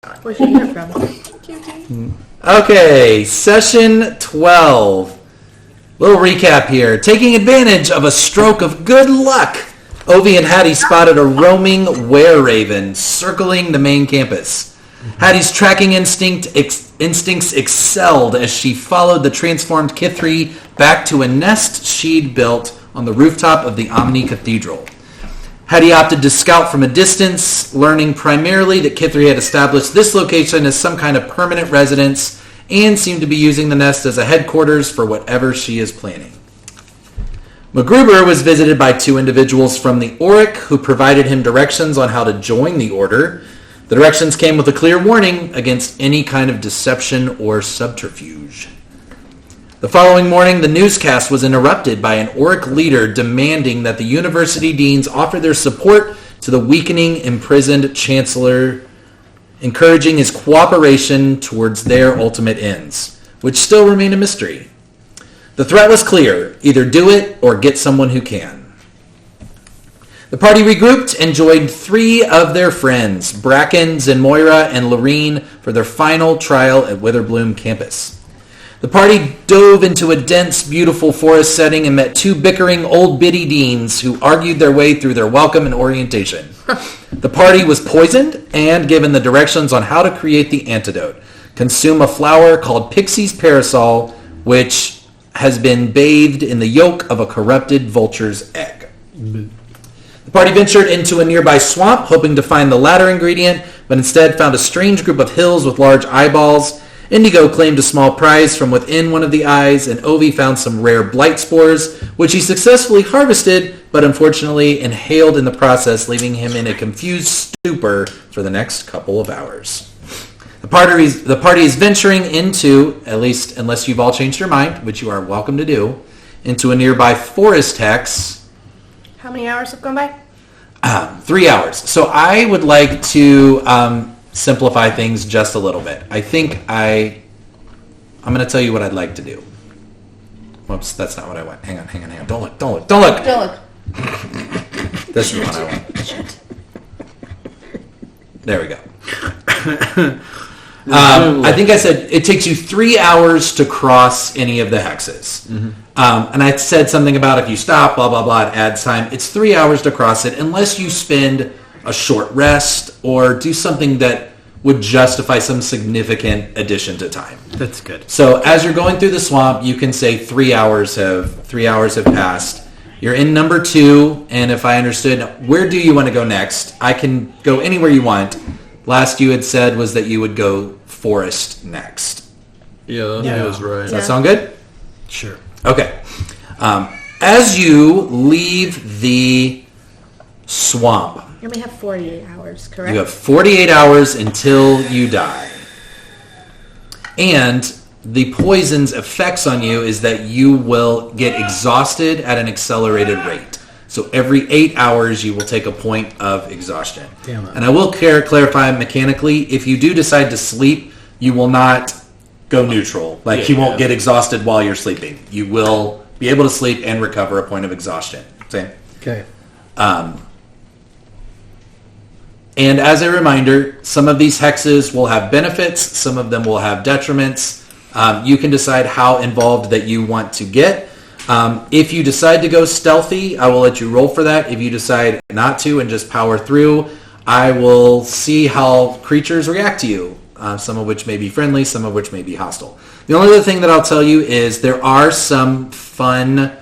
Where'd you hear from? Okay, session 12. Little recap here. Taking advantage of a stroke of good luck, Ovi and Hattie spotted a roaming were-raven circling the main campus. Hattie's tracking instincts excelled as she followed the transformed Kithri back to a nest she'd built on the rooftop of the Omni Cathedral. Hattie opted to scout from a distance, learning primarily that Kithri had established this location as some kind of permanent residence and seemed to be using the nest as a headquarters for whatever she is planning. MacGruber was visited by two individuals from the Auric who provided him directions on how to join the order. The directions came with a clear warning against any kind of deception or subterfuge. The following morning, the newscast was interrupted by an Auric leader demanding that the university deans offer their support to the weakening, imprisoned chancellor, encouraging his cooperation towards their ultimate ends, which still remain a mystery. The threat was clear: either do it or get someone who can. The party regrouped and joined three of their friends, Bracken, Zenmoira, and Lorene, for their final trial at Witherbloom campus. The party dove into a dense, beautiful forest setting and met two bickering old biddy deans who argued their way through their welcome and orientation. The party was poisoned and given the directions on how to create the antidote. Consume a flower called Pixie's Parasol, which has been bathed in the yolk of a corrupted vulture's egg. The party ventured into a nearby swamp, hoping to find the latter ingredient, but instead found a strange group of hills with large eyeballs. Indigo claimed a small prize from within one of the eyes, and Ovi found some rare blight spores, which he successfully harvested, but unfortunately inhaled in the process, leaving him in a confused stupor for the next couple of hours. The party is venturing into, at least unless you've all changed your mind, which you are welcome to do, into a nearby forest hex. How many hours have gone by? 3 hours. So I would like to simplify things just a little bit. I think I'm going to tell you what I'd like to do. Whoops, that's not what I want. Hang on. Don't look. Don't look. This is what I want. Shit. There we go. I think I said it takes you 3 hours to cross any of the hexes. Mm-hmm. And I said something about if you stop, blah, blah, blah, it adds time. It's 3 hours to cross it unless you spend a short rest or do something that would justify some significant addition to time. That's good. So as you're going through the swamp, you can say 3 hours have passed. You're in number 2, and if I understood, where do you want to go next? I can go anywhere you want. Last you had said was that you would go forest next. Yeah, that was right. Does that sound good? Sure. Okay. As you leave the swamp, You only have 48 hours, correct? you have 48 hours until you die. And the poison's effects on you is that you will get exhausted at an accelerated rate. So every 8 hours, you will take a point of exhaustion. Damn it. And I will clarify mechanically, if you do decide to sleep, you will not go neutral. Like, you won't get exhausted while you're sleeping. You will be able to sleep and recover a point of exhaustion. Same. Okay. And as a reminder, some of these hexes will have benefits, some of them will have detriments. You can decide how involved that you want to get. If you decide to go stealthy, I will let you roll for that. If you decide not to and just power through, I will see how creatures react to you, some of which may be friendly, some of which may be hostile. The only other thing that I'll tell you is there are some fun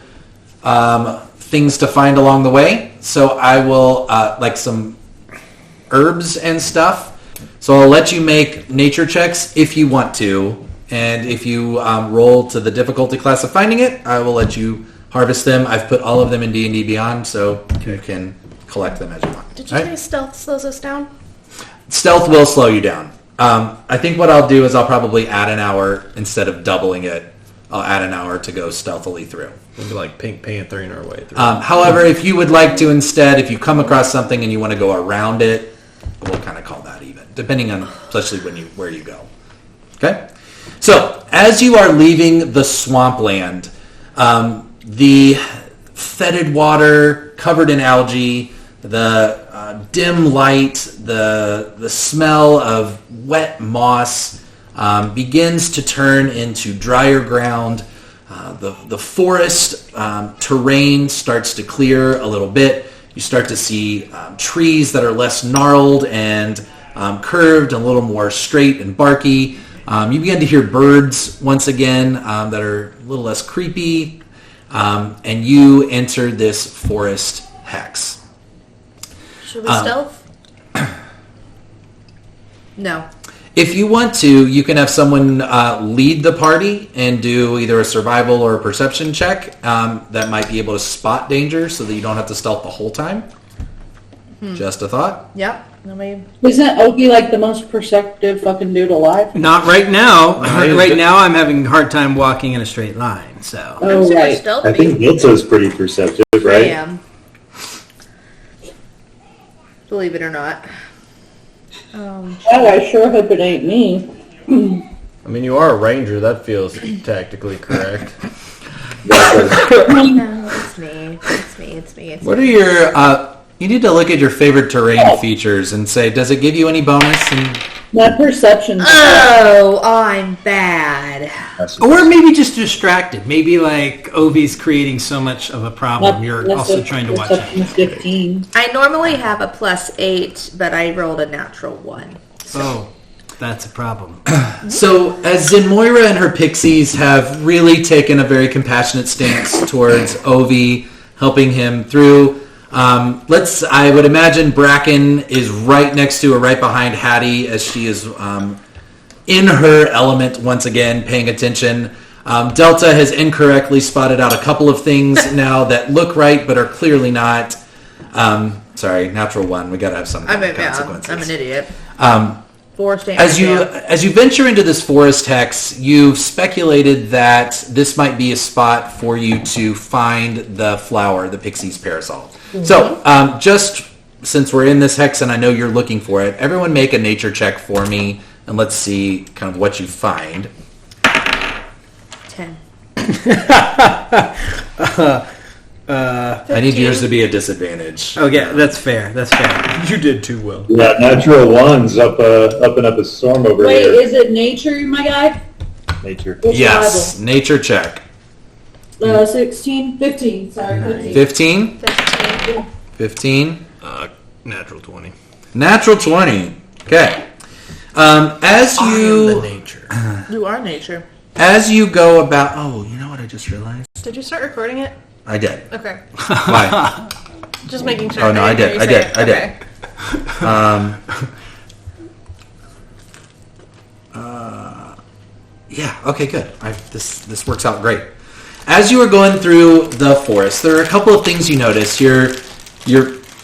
things to find along the way. So I will, like some herbs and stuff. So I'll let you make nature checks if you want to. And if you roll to the difficulty class of finding it, I will let you harvest them. I've put all of them in D&D Beyond, so you can collect them as you want. Did you say stealth slows us down? Stealth will slow you down. I think what I'll do is I'll probably add an hour instead of doubling it. I'll add an hour to go stealthily through. We'll be like Pink Panther in our way through. However, if you would like to instead, if you come across something and you want to go around it, we'll kind of call that even, depending on especially where you go. Okay? So, as you are leaving the swampland, the fetid water covered in algae, The dim light, the smell of wet moss begins to turn into drier ground. The forest terrain starts to clear a little bit. You start to see trees that are less gnarled and curved, and a little more straight and barky. You begin to hear birds once again that are a little less creepy, and you enter this forest hex. Should we stealth? No. If you want to, you can have someone lead the party and do either a survival or a perception check that might be able to spot danger so that you don't have to stealth the whole time. Just a thought. Yep. Nobody. Isn't Ogie like the most perceptive fucking dude alive? Not right now. Right now, I'm having a hard time walking in a straight line. So. Oh, I'm super right. stealthy. I think Nilsa's pretty perceptive, I right? am. Believe it or not. Oh, I sure hope it ain't me. I mean, you are a ranger. That feels tactically correct. No, it's me. It's me. What are your... you need to look at your favorite terrain features and say, does it give you any bonus? And My perception. Oh, I'm bad. Or maybe just distracted. Maybe like Ovi's creating so much of a problem, you're also trying to watch out. Perception is 15. I normally have a +8, but I rolled a natural 1. Oh, that's a problem. So, as Zenmoira and her pixies have really taken a very compassionate stance towards Ovi, helping him through, I would imagine Bracken is right next to or right behind Hattie as she is in her element once again, paying attention. Delta has incorrectly spotted out a couple of things now that look right but are clearly not. Sorry, natural 1. We got to have some consequences. I'm an idiot. Forest As you venture into this forest hex, you've speculated that this might be a spot for you to find the flower, the pixie's parasol. Mm-hmm. So, just since we're in this hex and I know you're looking for it, everyone make a nature check for me, and let's see kind of what you find. 10. I need yours to be a disadvantage. Oh yeah, that's fair. That's fair. You did too well. Yeah, natural 1's up a storm over Wait, here. is it nature, my guy? Nature. Or Yes, nature check. 16? 15, sorry. 15? 15. 15? Natural 20. Natural 20. Okay. As you... nature. You are nature. As you go about... Oh, you know what I just realized? Did you start recording it? I did. Okay. Why? Just making sure. Oh, no, I did. I did. Okay. Yeah, okay, good. This works out great. As you are going through the forest, there are a couple of things you notice. You're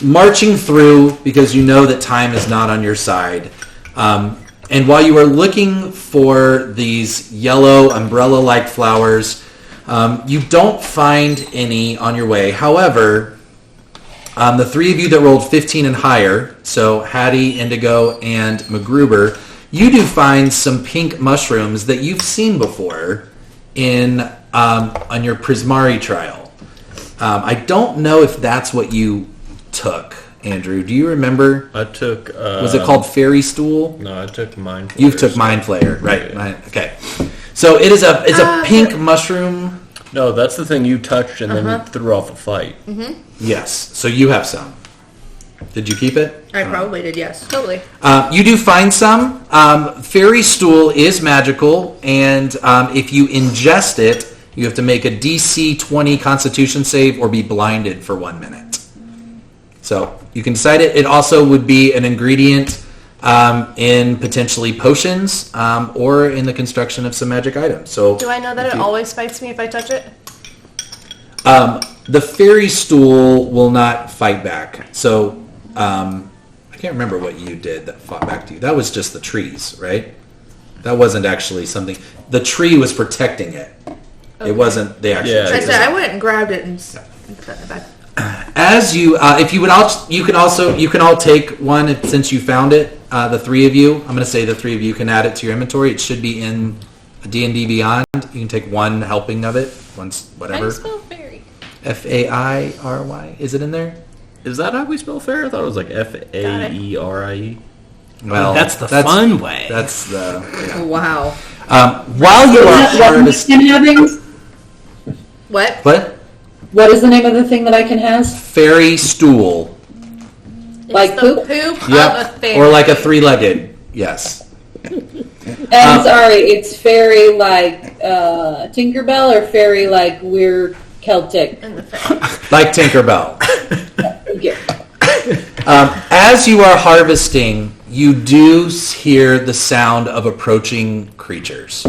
marching through because you know that time is not on your side. And while you are looking for these yellow umbrella-like flowers, you don't find any on your way. However, the three of you that rolled 15 and higher, so Hattie, Indigo, and MacGruber, you do find some pink mushrooms that you've seen before on your Prismari trial. I don't know if that's what you took, Andrew. Do you remember? I took... Was it called Fairy Stool? No, I took Mind Flayer. You took Mind Flayer, right? Yeah. Okay. So it's a pink mushroom. No, that's the thing you touched and then you threw off a fight. Mm-hmm. Yes. So you have some. Did you keep it? I probably did, yes. Totally. You do find some. Fairy Stool is magical, and if you ingest it, you have to make a DC 20 Constitution save or be blinded for 1 minute. So you can decide it. It also would be an ingredient in potentially potions or in the construction of some magic items. So Do I know that it always spikes me if I touch it? The Fairy Stool will not fight back. So I can't remember what you did that fought back to you. That was just the trees, right? That wasn't actually something. The tree was protecting it. Okay. It wasn't the actual tree. I said I went and grabbed it and set it back. As you, if you would all, you can all take one since you found it. The three of you, I'm going to say the three of you can add it to your inventory. It should be in D&D Beyond. You can take one helping of it once, whatever. How do you spell fairy? Fairy. Is it in there? Is that how we spell fair? I thought it was like Faerie. Well, that's the fun way. That's the... Yeah. Wow. While you are harvesting... What? What? What is the name of the thing that I can have? Fairy stool. Like the poop? poop Yep. of a fairy. Or like a three-legged. Yes. And sorry, it's fairy like Tinkerbell or fairy like we're Celtic? Like Tinkerbell. Yeah. As you are harvesting, you do hear the sound of approaching creatures.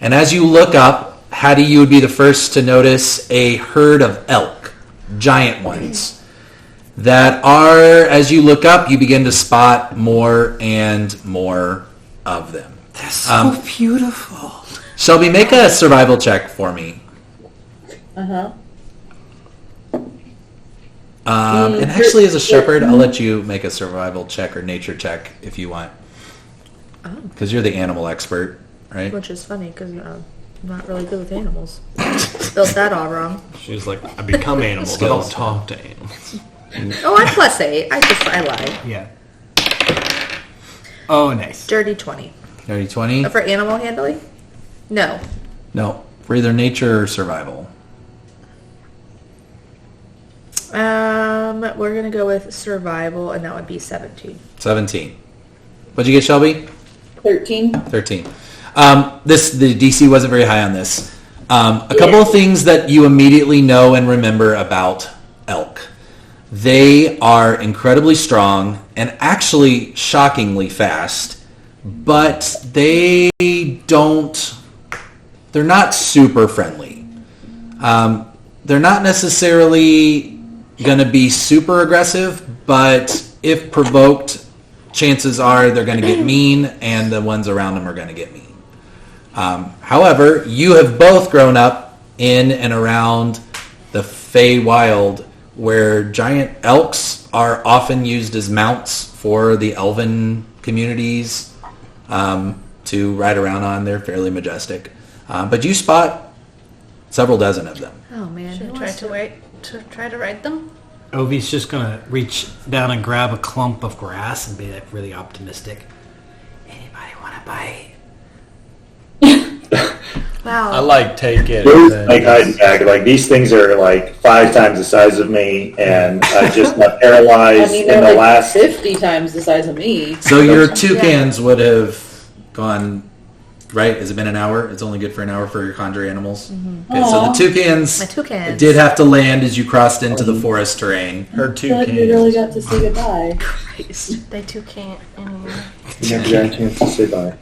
And as you look up, Hattie, you would be the first to notice a herd of elk, giant ones, that are, as you look up, you begin to spot more and more of them. They're so beautiful. Shelby, make a survival check for me. Uh-huh. And actually, as a shepherd, I'll let you make a survival check or nature check if you want. Because you're the animal expert, right? Which is funny because I'm not really good with animals. Spelled that all wrong. She's like, I become animals. I don't talk to animals. Oh, I'm +8. I lied. Yeah. Oh, nice. Dirty 20. Dirty 20? For animal handling? No. No, for either nature or survival. We're gonna go with survival, and that would be 17. 17. What'd you get, Shelby? 13. 13. The DC wasn't very high on this. A couple of things that you immediately know and remember about elk. They are incredibly strong and actually shockingly fast, but they're not super friendly. They're not necessarily going to be super aggressive, but if provoked, chances are they're going to get mean, and the ones around them are going to get mean. However, you have both grown up in and around the Feywild, where giant elks are often used as mounts for the elven communities to ride around on. They're fairly majestic. But you spot several dozen of them. Oh man, Should who I wants try to ride them? Ovi's just gonna reach down and grab a clump of grass and be like really optimistic. Anybody want to bite? Wow. I like take it. Like hiding back. Like these things are like 5 times the size of me, and I just got paralyzed in they're the like last. 50 times the size of me. So your toucans would have gone, right? Has it been an hour? It's only good for an hour for your conjure animals. Mm-hmm. Okay, so the toucans, My toucans. did have to land as you crossed into the forest terrain. Her I feel like we really got to say goodbye. They too can't anymore. You never got a chance to say bye.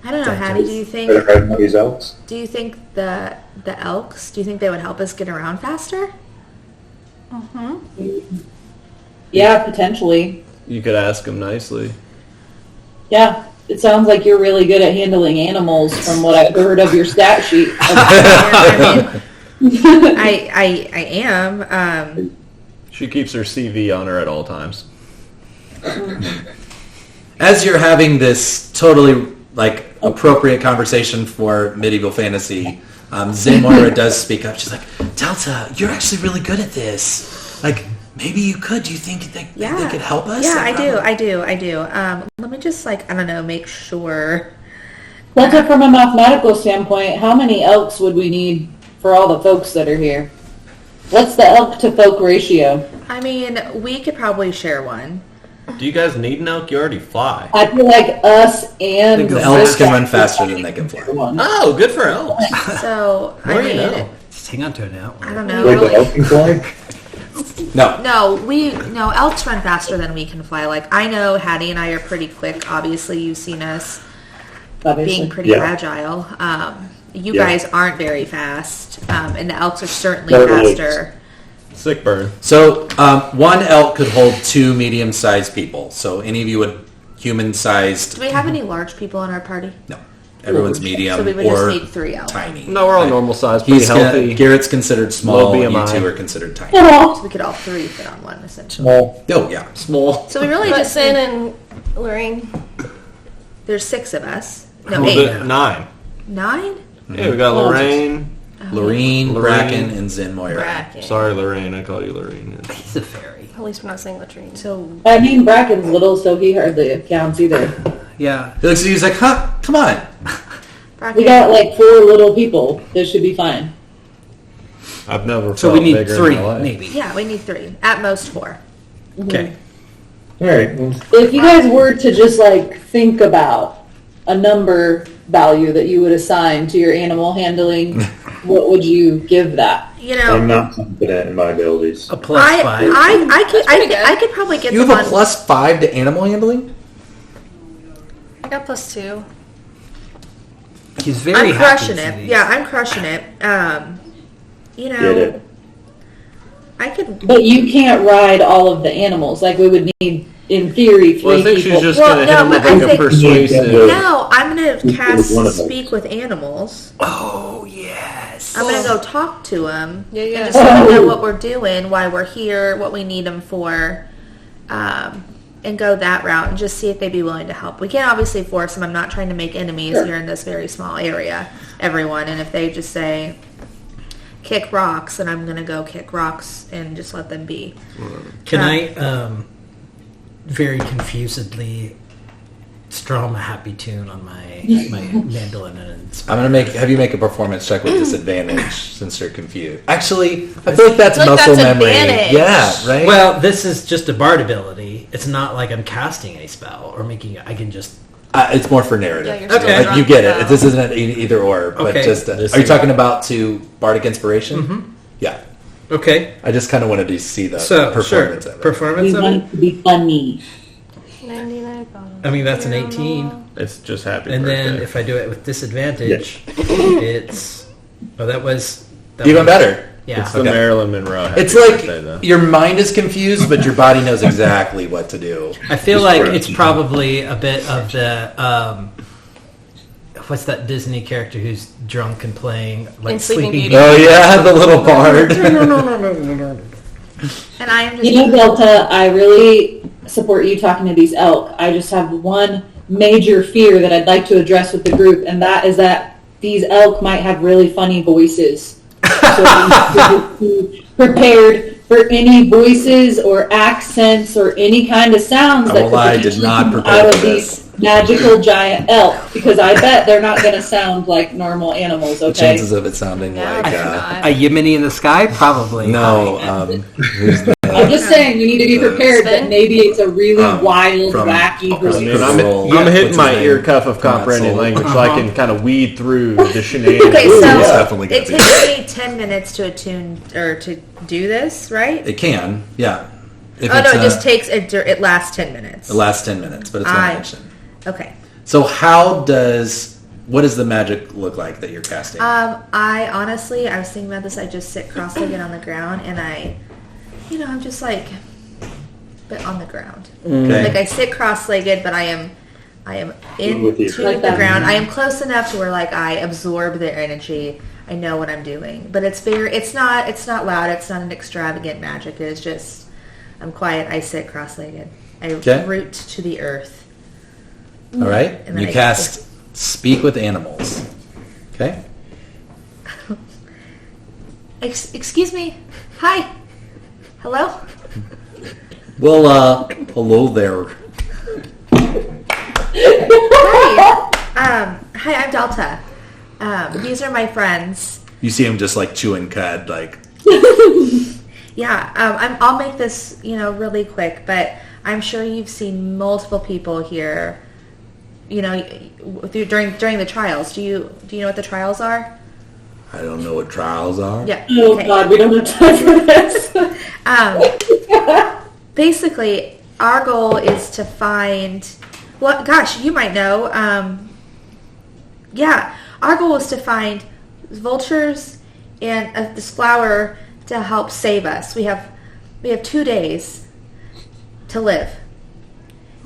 I don't know, Hattie. Do you Better think? ride one of these elks. Do you think the elks? Do you think they would help us get around faster? Yeah, potentially. You could ask him nicely. Yeah, it sounds like you're really good at handling animals from what I heard of your stat sheet. I am. She keeps her CV on her at all times. As you're having this totally appropriate conversation for medieval fantasy, Zamoira does speak up. She's like, Delta, you're actually really good at this. Like, maybe you could. Do you think they could help us? Yeah, I do. Let me just make sure. Delta, from a mathematical standpoint, how many elks would we need for all the folks that are here? What's the elk to folk ratio? I mean, we could probably share one. Do you guys need an elk? You already fly. I feel like us and The elks can run faster than they can fly. Oh, good for elks. So, More you know. Just hang on to it now. I don't know. Wait, the elk can fly? No. No, elks run faster than we can fly. Like, I know Hattie and I are pretty quick. Obviously, you've seen us being pretty agile. You guys aren't very fast, and the elks are certainly faster. Sick burn. So one elk could hold 2 medium-sized people. So any of you would human-sized. Do we have any large people in our party? No, everyone's medium So we would or just need 3 elks. tiny. No, we're all normal size, pretty healthy. Garrett's considered small. Low You BMI. 2 are considered tiny. So we could all 3 fit on one, essentially. Oh yeah, small. So we really But just Sin need, and Lorraine. There's 6 of us. No, Well, 8. 9. 9? Yeah, we got Lorraine, Lorene, Bracken, and Zen Moira. Bracken. Sorry, Lorraine. I call you Lorraine. He's a fairy. At least we're not saying latrine. So I mean, Bracken's little, so he hardly counts either. Yeah. He looks at you, he's like, huh? Come on. Bracken. We got like 4 little people. This should be fine. I've never So felt we need bigger 3, in my life. maybe. Yeah, we need 3. At most 4. Okay. All right. Well, If you guys were to just like think about a number value that you would assign to your animal handling, what would you give that? You know, I'm not confident in my abilities. A plus 5. I could probably get You them have a on. plus 5 to animal handling? I got +2. He's very I'm happy crushing to see it. these. Yeah, I'm crushing it. You Get know, it? I could. But you can't ride all of the animals. Like we would need, in theory, 3 Well, I think people. she's just Well, going to no, hit him with but I like a think- persuasive. No, I'm gonna cast one of them. speak with animals. Oh, yes. I'm gonna go talk to them. Yeah, yeah. And just let them know what we're doing, why we're here, what we need them for, and go that route and just see if they'd be willing to help. We can't obviously force them. I'm not trying to make enemies Sure. here in this very small area. Everyone, and if they just say kick rocks, then I'm gonna go kick rocks and just let them be. Can I, very confusedly strum a happy tune on my mandolin and I'm gonna have you make a performance check with disadvantage since you're confused. Actually, I feel like that's I feel like muscle that's memory. advantage. Yeah, right. Well, this is just a bard ability. It's not like I'm casting a spell or making. I can just. It's more for narrative. Yeah, you're Okay. still Like you drunk, get it. though. This isn't an either or, but Okay. just. Are you talking about to bardic inspiration? Mm-hmm. Yeah. Okay. I just kind of wanted to see the So performance sure. of it. Performance We of want it. it to be funny. 99 bottom. I mean, that's an Zero 18. normal. It's just happy And birthday. then if I do it with disadvantage, it's. Oh, that was. Even better. Yeah. It's the Okay. Marilyn Monroe happy It's like birthday, though. your mind is confused, but your body knows exactly what to do. I feel Just like correct. it's probably a bit of the. What's that Disney character who's drunk and playing like In Sleeping Sleeping Beauty. Oh yeah, the little bard. And I am just. You know, Delta, I really support you talking to these elk. I just have one major fear that I'd like to address with the group, and that is that these elk might have really funny voices. So we need to be prepared for any voices or accents or any kind of sounds I that won't lie, I could did not come prepare out for of this. these magical giant elk, because I bet they're not going to sound like normal animals, The okay? chances of it sounding Yeah, like not. A Yemeni in the sky, probably. no. Who's the, I'm just saying, we need to be prepared that maybe it's a really wild, from- wacky from- I voice. mean, Roll. I'm hitting What's my his ear name? cuff of comprehending Console. language so I can kind of weed through the shenanigans. Okay, Ooh, so it's definitely gonna it be- takes me 10 minutes to attune or to do this, right? It can, yeah. If Oh no, it's, it just takes it lasts 10 minutes. the last 10 minutes, but it's one I- action. Okay. So what does the magic look like that you're casting? I honestly, I was thinking about this. I just sit cross-legged on the ground, and I'm just like, but on the ground. Okay. Like I sit cross-legged, but I am With you. into Like the that. ground. I am close enough to where like I absorb their energy. I know what I'm doing, but it's not loud. It's not an extravagant magic. It's just I'm quiet. I sit cross-legged. I Okay. root to the earth. All right. And then You I- cast Speak with Animals. Okay. Excuse me. Hi. Hello. Well, hello there. Hi, I'm Delta. These are my friends. You see him just like chewing cud, like. Yeah, I'll make this, really quick, but I'm sure you've seen multiple people here, during the trials. Do you know what the trials are? I don't know what trials are. Yeah. Oh okay. God, we don't have time for this. Basically, our goal is to find. Well, gosh, you might know. Our goal is to find vultures and this flower to help save us. We have 2 days to live,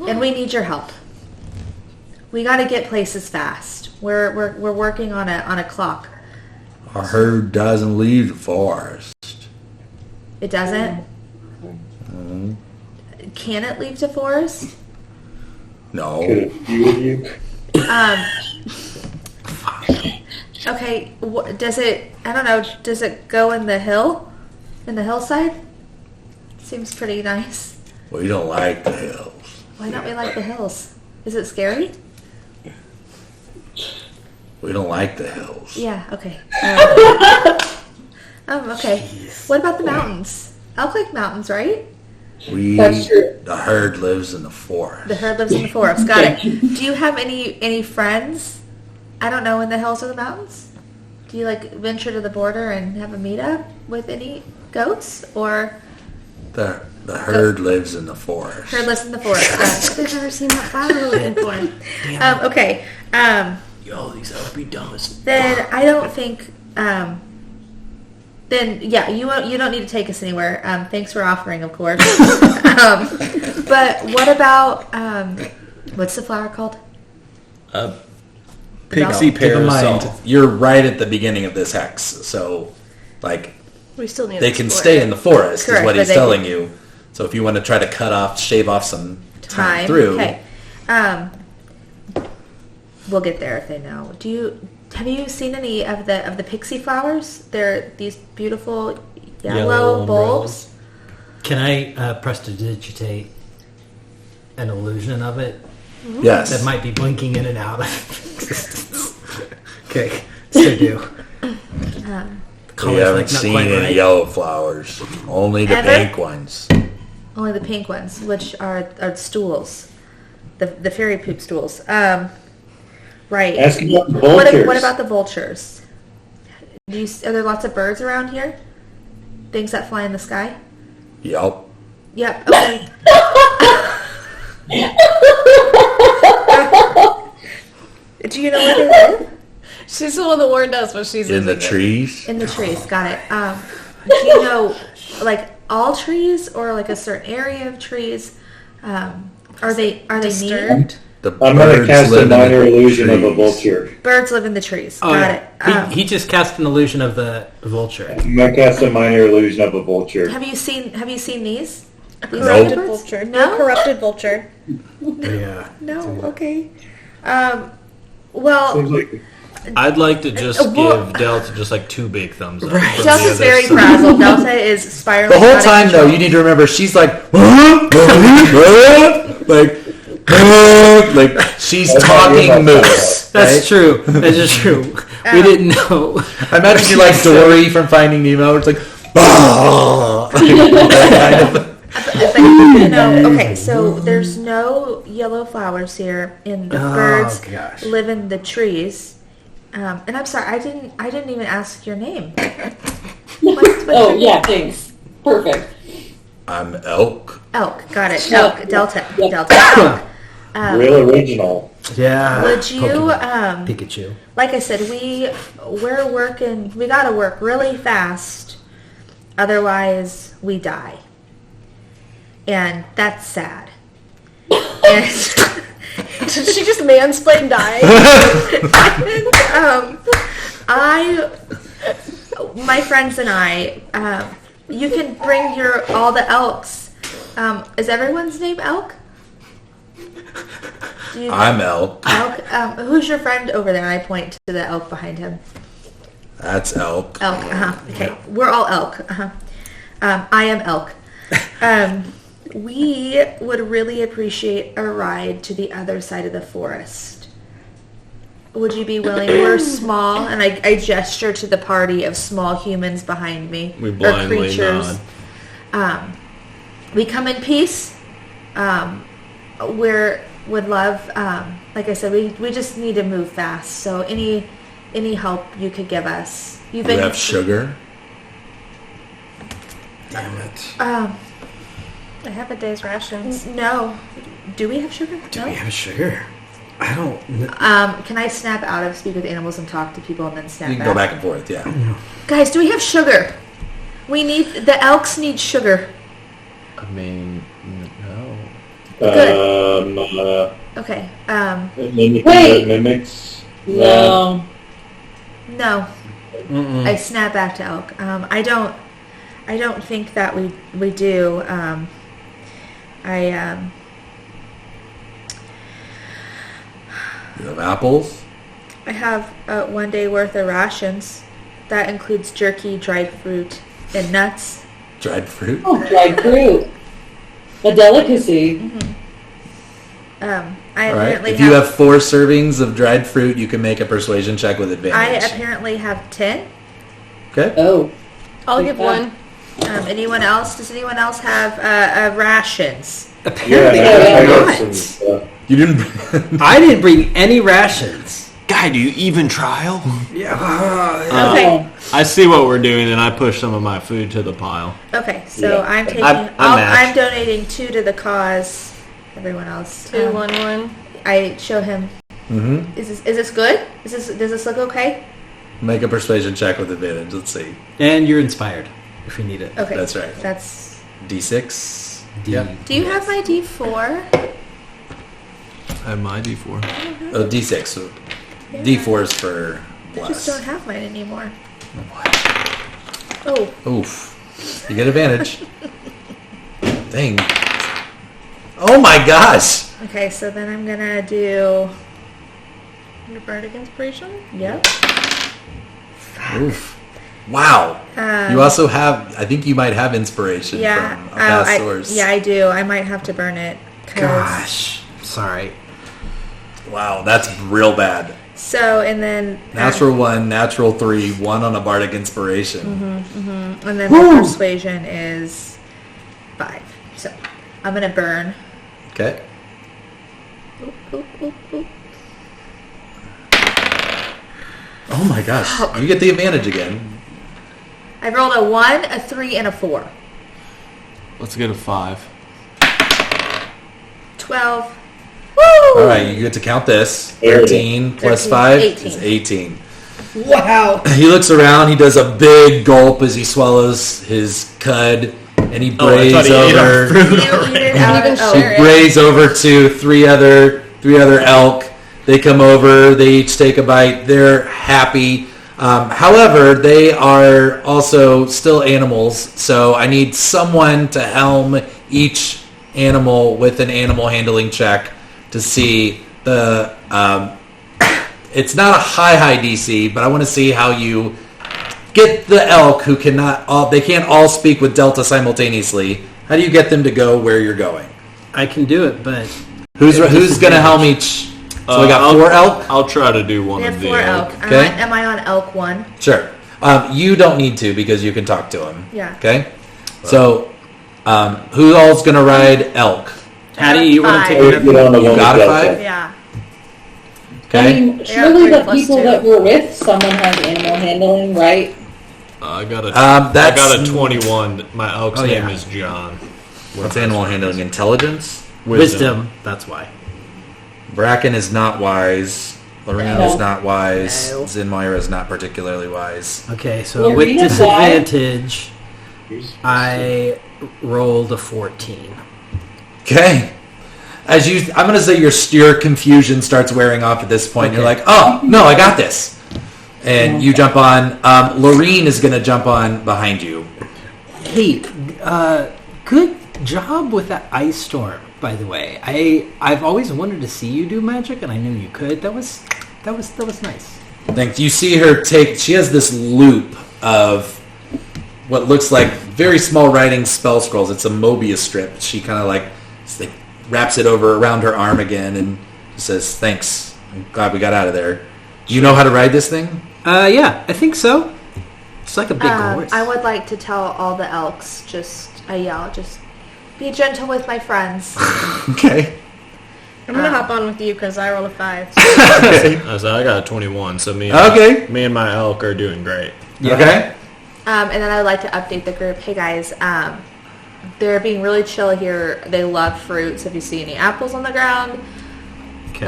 and we need your help. We got to get places fast. We're working on a clock. Our herd doesn't leave the forest. It doesn't. Can it leave the forest? No. Could a few of you? Okay, does it? I don't know. Does it go in the hillside? Seems pretty nice. We don't like the hills. Why don't we like the hills? Is it scary? We don't like the hills. Yeah. Okay. Okay. What about the mountains? Elk like mountains, right? That's true. The herd lives in the forest. The herd lives in the forest. Got it. Do you have any friends? I don't know, in the hills or the mountains? Do you like venture to the border and have a meetup with any goats or? The herd lives in the forest. Herd lives in the forest. I've never seen that flower we're looking for. Okay. Yo, these elk be dumb as Then I don't think. Then yeah, you don't need to take us anywhere. Thanks for offering, of course. But what about what's the flower called? Pixie Keep in mind, parasol. you're right at the beginning of this hex, so like We still need. they to can explore stay it. in the forest, Correct, is what but he's they telling can- you. So if you want to try to shave off some time Time. through, Okay. We'll get there if they know. Have you seen any of the pixie flowers? They're these beautiful yellow bulbs. Can I prestidigitate an illusion of it yes, that might be blinking in and out? Okay, so do. we Color's haven't like not seen quite any right. yellow flowers, only the Ever? pink ones. Only the pink ones, which are stools, the fairy poop stools. Right. Ask about the vultures. What about the vultures? Are there lots of birds around here? Things that fly in the sky? Yep. Yep. Okay. Do you know where they live? She's the one that warned us, but she's In the losing it. trees. In the trees. Got it. Do you know, like all trees or like a certain area of trees? Are they Disturbed? The I'm going to birds cast a live in the minor illusion of a trees. vulture. Birds live in the trees. Oh, Got yeah. it. He just cast an illusion of the vulture. I'm going to cast a minor illusion of a vulture. Have you seen these? These Corrupted birds? vulture. No? Corrupted vulture. Yeah. No. Okay. Well, Seems like I'd like to just well- give Delta just like 2 big thumbs up. from the Delta's other very side. frazzled. Delta is spiraling. The whole out of time, though, control. you need to remember she's like, like she's That's not your talking fault. moose. That's right? true. That is true. We didn't know. I imagine you like Dory from Finding Nemo. It's like, that kind of. But, no, okay, so there's no yellow flowers here, and the birds gosh. live in the trees. And I'm sorry, I didn't even ask your name. What's Oh, your yeah, name? thanks. Perfect. I'm elk. Elk, got it. Yep. Elk, Delta, Yep. Delta. Elk. real original. Yeah. Would you, Pokemon. Pikachu. like I said, we're working. We gotta work really fast, otherwise we die, and that's sad. And Did she just mansplain dying? my friends and I, you can bring all the elks. Is everyone's name Elk? I'm elk. Elk. Who's your friend over there? I point to the elk behind him. That's elk. Elk. Okay, we're all elk. I am elk. We would really appreciate a ride to the other side of the forest. Would you be willing? We're small, and I gesture to the party of small humans behind me. We or blindly creatures. We come in peace. Would love, like I said, we just need to move fast. So any help you could give us. You have sugar? Damn it. I have a day's rations. No. Do we have sugar? Do No. we have sugar? I don't. Can I snap out of speak with animals and talk to people and then snap You can out? go back and forth, yeah. Guys, do we have sugar? The elks need sugar. I mean, no. Okay. Mimics. No. No. I snap back to elk. I don't think that we do. You have apples? I have 1 day worth of rations. That includes jerky, dried fruit, and nuts. Dried fruit? Oh, dried fruit. A delicacy. Mm-hmm. I All right. apparently If you have 4 servings of dried fruit, you can make a persuasion check with I advantage. apparently have 10. Okay. Oh. I'll give one. Anyone else? Does anyone else have rations? Apparently, I got not. some stuff. You didn't. I didn't bring any rations. Guy, do you even trial? Yeah. Okay. I see what we're doing, and I push some of my food to the pile. Okay, so Yeah. I'm taking. I'm I'm matched. donating 2 to the cause. Everyone else. 2, 1, 1. I show him. Mm-hmm. Is this good? Does this look okay? Make a persuasion check with advantage. Let's see. And you're inspired if you need it. Okay. That's right. That's. D6. D- Yeah. Do you have my D4? I have my D4. Oh, D6. So D4 is for I just plus. don't have mine anymore. Oh, Oof. You get advantage. Dang. Oh my gosh. okay. So then I'm gonna do. Your bardic inspiration? Yep. Oof. Wow. You also have, I think you might have inspiration Yeah. from a past source. Yeah, I do. I might have to burn it. 'Cause- Gosh. Sorry. Wow, that's real bad. So and then. Natural 1, natural 3, 1 on a bardic inspiration. And then the persuasion is 5. So I'm gonna burn. Okay. Oop, oop, oop, oop. Oh my gosh. You get the advantage again. I rolled a 1, a 3, and a 4. Let's get a 5. 12. Woo! All right, you get to count this. 30. 13 plus 13, 5 is 18. Wow. He looks around. He does a big gulp as he swallows his cud, and he brays thought he ate our over. fruit. You eat it out even of, share oh, it. Brays over to three other elk. They come over. They each take a bite. They're happy. However, they are also still animals, so I need someone to helm each animal with an animal handling check to see the. It's not a high DC, but I want to see how you get the elk who cannot all. They can't all speak with Delta simultaneously. How do you get them to go where you're going? I can do it, but Who's going to helm each? So we got 4 elk? I'll try to do one We of have the 4 elk. Okay. Am I on elk 1? Sure. You don't need to because you can talk to him. Yeah. Okay? So, who all's going to ride elk? Hattie, you want to take Or it? you don't know You when got we a go 5? to. Yeah. Okay? I mean, surely pretty the close people to. that we're with, someone has animal handling, right? I got a that's- I got a 21. My elk's Oh, name yeah. is John. What's animal handling? Intelligence? Wisdom. That's why. Bracken is not wise. Lorraine No. is not wise. No. Zinmeyer is not particularly wise. Okay, so Well, with Rita's disadvantage, I rolled a 14. Okay. I'm going to say your confusion starts wearing off at this point. You're Okay. like, oh, no, I got this. And you jump on. Lorraine is going to jump on behind you. Hey, good job with that ice storm, by the way. I've always wanted to see you do magic, and I knew you could. That was nice. Thanks. You see her she has this loop of what looks like very small writing spell scrolls. It's a Mobius strip. She kind of like wraps it around her arm again and says, thanks. I'm glad we got out of there. Do you know how to ride this thing? Yeah, I think so. It's like a big horse. I would like to tell all the elks, I yell, just be gentle with my friends. Okay. I'm gonna hop on with you because I rolled a 5. Okay. I got a 21, so me and my elk are doing great. Yeah. Okay. And then I'd like to update the group. Hey guys, they're being really chill here. They love fruit, so if you see any apples on the ground, Okay.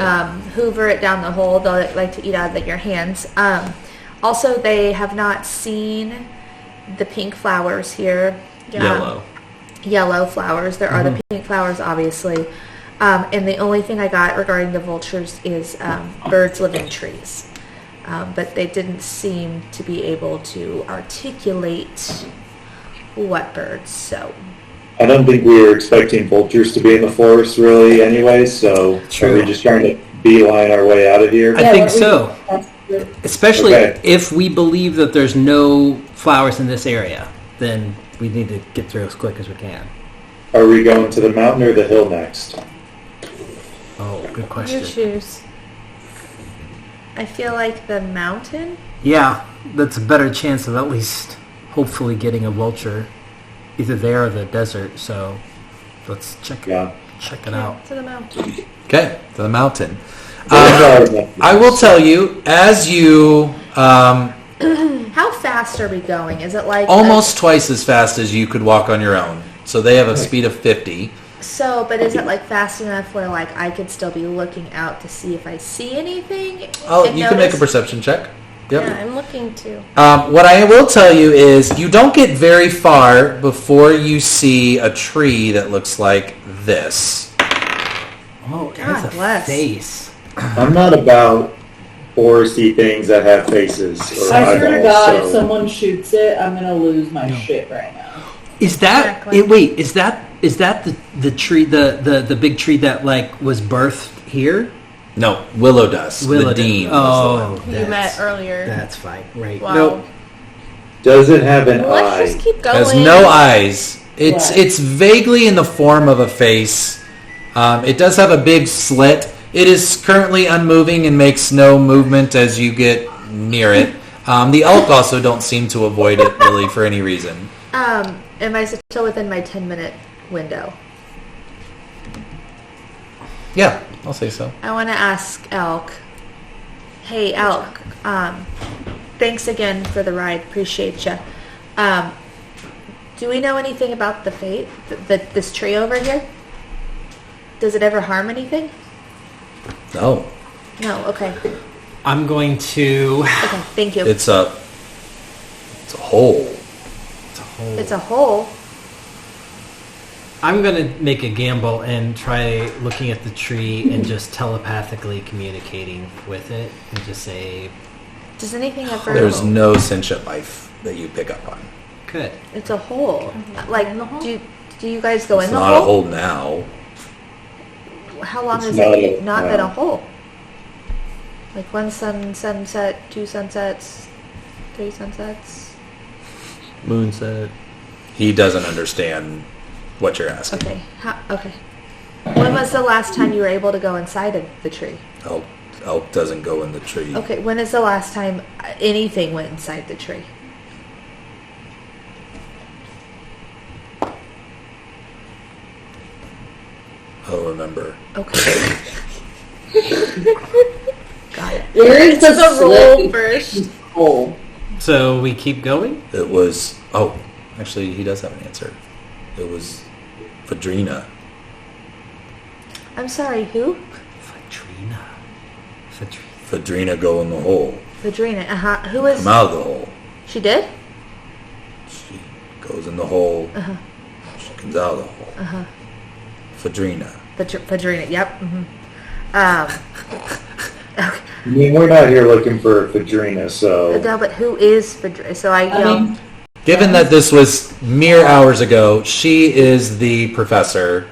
hoover it down the hole. They'll like to eat out of your hands. Also, they have not seen the pink flowers here. Yellow flowers. There are the pink flowers, obviously. And the only thing I got regarding the vultures is birds live in trees. But they didn't seem to be able to articulate what birds, so... I don't think we were expecting vultures to be in the forest really anyway, so are we just trying to beeline our way out of here? I think so. That's good. Especially Okay. if we believe that there's no flowers in this area, then we need to get through as quick as we can. Are we going to the mountain or the hill next? Oh, good You question. choose. I feel like the mountain. Yeah, that's a better chance of at least hopefully getting a vulture, either there or the desert. So let's check Yeah. check it out. To the mountain. Okay, to the mountain. I I will tell you, as you How fast are we going? Is it like almost twice as fast as you could walk on your own. So they have a speed of 50. but is it like fast enough where like I could still be looking out to see if I see anything? Oh, and you can make a notice? perception check. Yep. Yeah, I'm looking too. What I will tell you is you don't get very far before you see a tree that looks like this. Oh, God that's a bless. face. I'm not about foresty things that have faces. Or I swear to God, eyeballs, if so- someone shoots it, I'm gonna lose my shit right now. Is that Exactly. wait? Is that the tree the big tree that like was birthed here? No, Willow Dust. Willow the Dust. dean. Oh, You that's- met earlier. That's fine. Right. Wow. Nope. Does it have an Let's eye? just keep going. Has no eyes. It's Right. it's vaguely in the form of a face. It does have a big slit. It is currently unmoving and makes no movement as you get near it. The elk also don't seem to avoid it really for any reason. Am I still within my 10-minute window? Yeah, I'll say so. I want to ask Elk. Hey, Elk. Thanks again for the ride. Appreciate you. Do we know anything about the fate? This tree over here? Does it ever harm anything? No, No. Okay. I'm going to. Okay. Thank you. it's a hole. It's a hole. I'm going to make a gamble and try looking at the tree and just telepathically communicating with it and just say, Does anything ever? There's no sentient life that you pick up on. good. It's a hole. Like, In the hole? do you guys go It's in the not a hole? hole now. How long It's has not it a- not been a no. hole? Like one sunset, two sunsets, three sunsets. Moonset. He doesn't understand what you're asking. Okay. Okay. When was the last time you were able to go inside of the tree? Elk doesn't go in the tree. Okay. When is the last time anything went inside the tree? I'll remember. Okay. Got it. Where is To the the roll slit first. hole? So we keep going? It was. Oh, actually, he does have an answer. It was Vadrina. I'm sorry. Who? Vadrina. Vadrina go in the hole. Vadrina. Who is? Come out of the hole. She did. She goes in the hole. She comes out of the hole. Vadrina. Vadrina. Yep. Okay. I mean, we're not here looking for Vadrina, so No, but who is Vadrina? So I I yell. mean, Given that this was mere hours ago, she is the professor,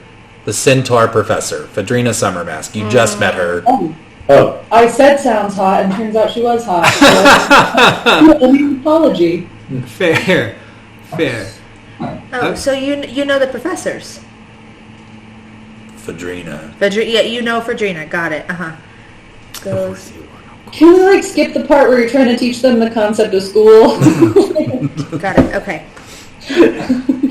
the centaur professor, Vadrina Summermask. You just met her. oh, I said sounds hot, and turns out she was hot. So, an apology. Fair. Oh, so you know the professors. Vadrina. Yeah, you know Vadrina. Got it. Goes. Can we like skip the part where you're trying to teach them the concept of school? Got it. Okay.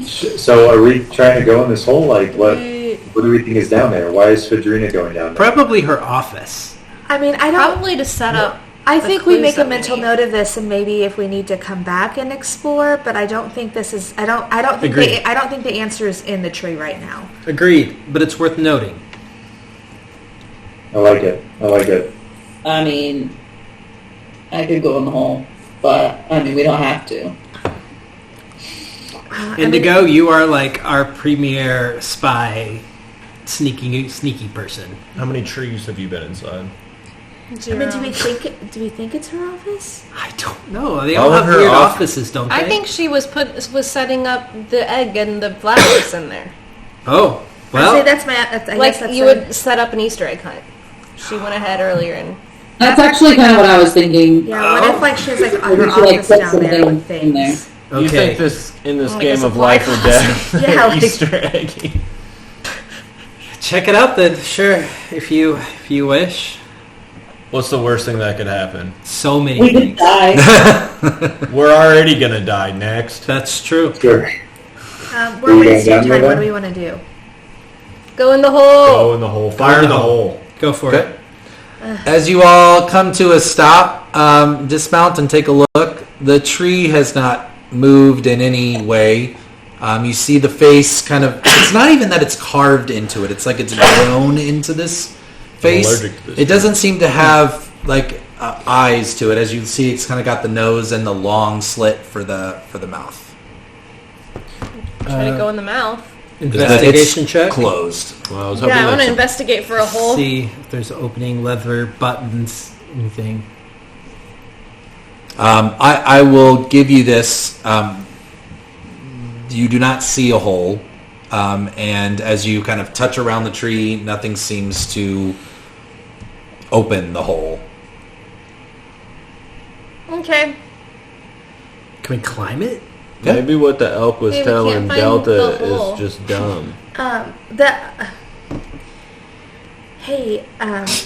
so are we trying to go in this hole? Like, what do we think is down there? Why is Vadrina going down there? Probably her office. I mean, I don't. Probably to set up. I the think we clues make a that we mental need. note of this, and maybe if we need to come back and explore. But I don't think this is. I don't think. Agreed. I don't think the answer is in the tree right now. Agreed, but it's worth noting. I like it. I mean, I could go in the hole, but I mean, we don't have to. Indigo, you are like our premier spy, sneaky person. How many trees have you been inside? I mean, do we think it's her office? I don't know. They All all of have her weird off- offices, don't they? I think she was setting up the egg and the flowers in there. Oh, I say well, that's my. I Like guess that's you would set up an Easter egg hunt. she went ahead earlier and. That's actually kind of what I was thinking. Yeah, what if like she has like her We should, like, office put down there something with in there. things? You think Okay. in this Like a game of supply life or death, Yeah, like- Easter egg? Check it out then. Sure, if you wish. What's the worst thing that could happen? So many We could things. die. We're already gonna die next. That's true. Sure. We're Are you wasting going down time. there What do then? we want to do? Go in the hole. Go in the hole. Fire the hole. Go for Okay. it. As you all come to a stop, dismount and take a look. The tree has not moved in any way. You see the face kind of, it's not even that it's carved into it. It's like it's grown into this face. allergic to this It doesn't seem to have like eyes to it. As you can see, it's kind of got the nose and the long slit for the mouth. Try to go in the mouth. Investigation It's check. closed. Well, I was hoping Yeah, I want to that's investigate for a hole. See if there's opening, leather, buttons, anything. I will give you this. You do not see a hole, and as you kind of touch around the tree, nothing seems to open the hole. Okay. Can we climb it? Yeah. maybe what the elk was Maybe we telling can't find Delta the hole. is just dumb. Hey,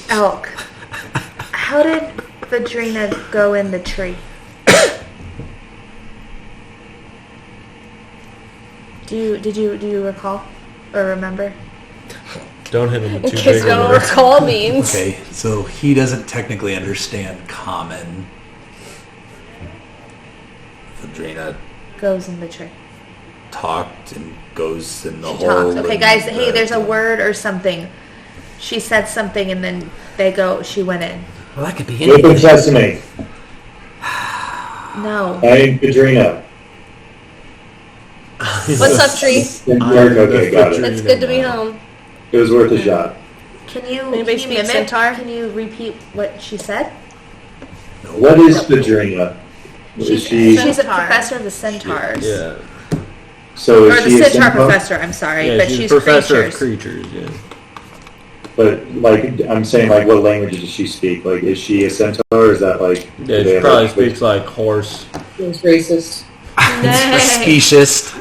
Elk. How did Vadrina go in the tree? Do you recall or remember? Don't hit him with In too case big you of don't words. recall means. Okay, so he doesn't technically understand common. Vadrina Goes in the tree. talked and goes in the She hole. talks. Okay, and guys. Hey, the- there's a word or something. She said something, and then she went in. Well, that could be Open anything. sesame. No. I ain't Katrina. What's up, tree? Okay, got it. It's good to be home. It was worth a shot. Can you Anybody speak mimic? centaur? Can you repeat what she said? What is Katrina? Is she? She's a Centaur. professor of the centaurs. Yeah. So Or is the she a centaur centaur? professor. I'm sorry, Yeah, but she's she's a professor creatures. of creatures, yeah. But like, I'm saying, like, what language does she speak? Like, is she a centaur? Or is that like? do Yeah, they she have probably a- speaks like horse. It was racist. Nay. Specious.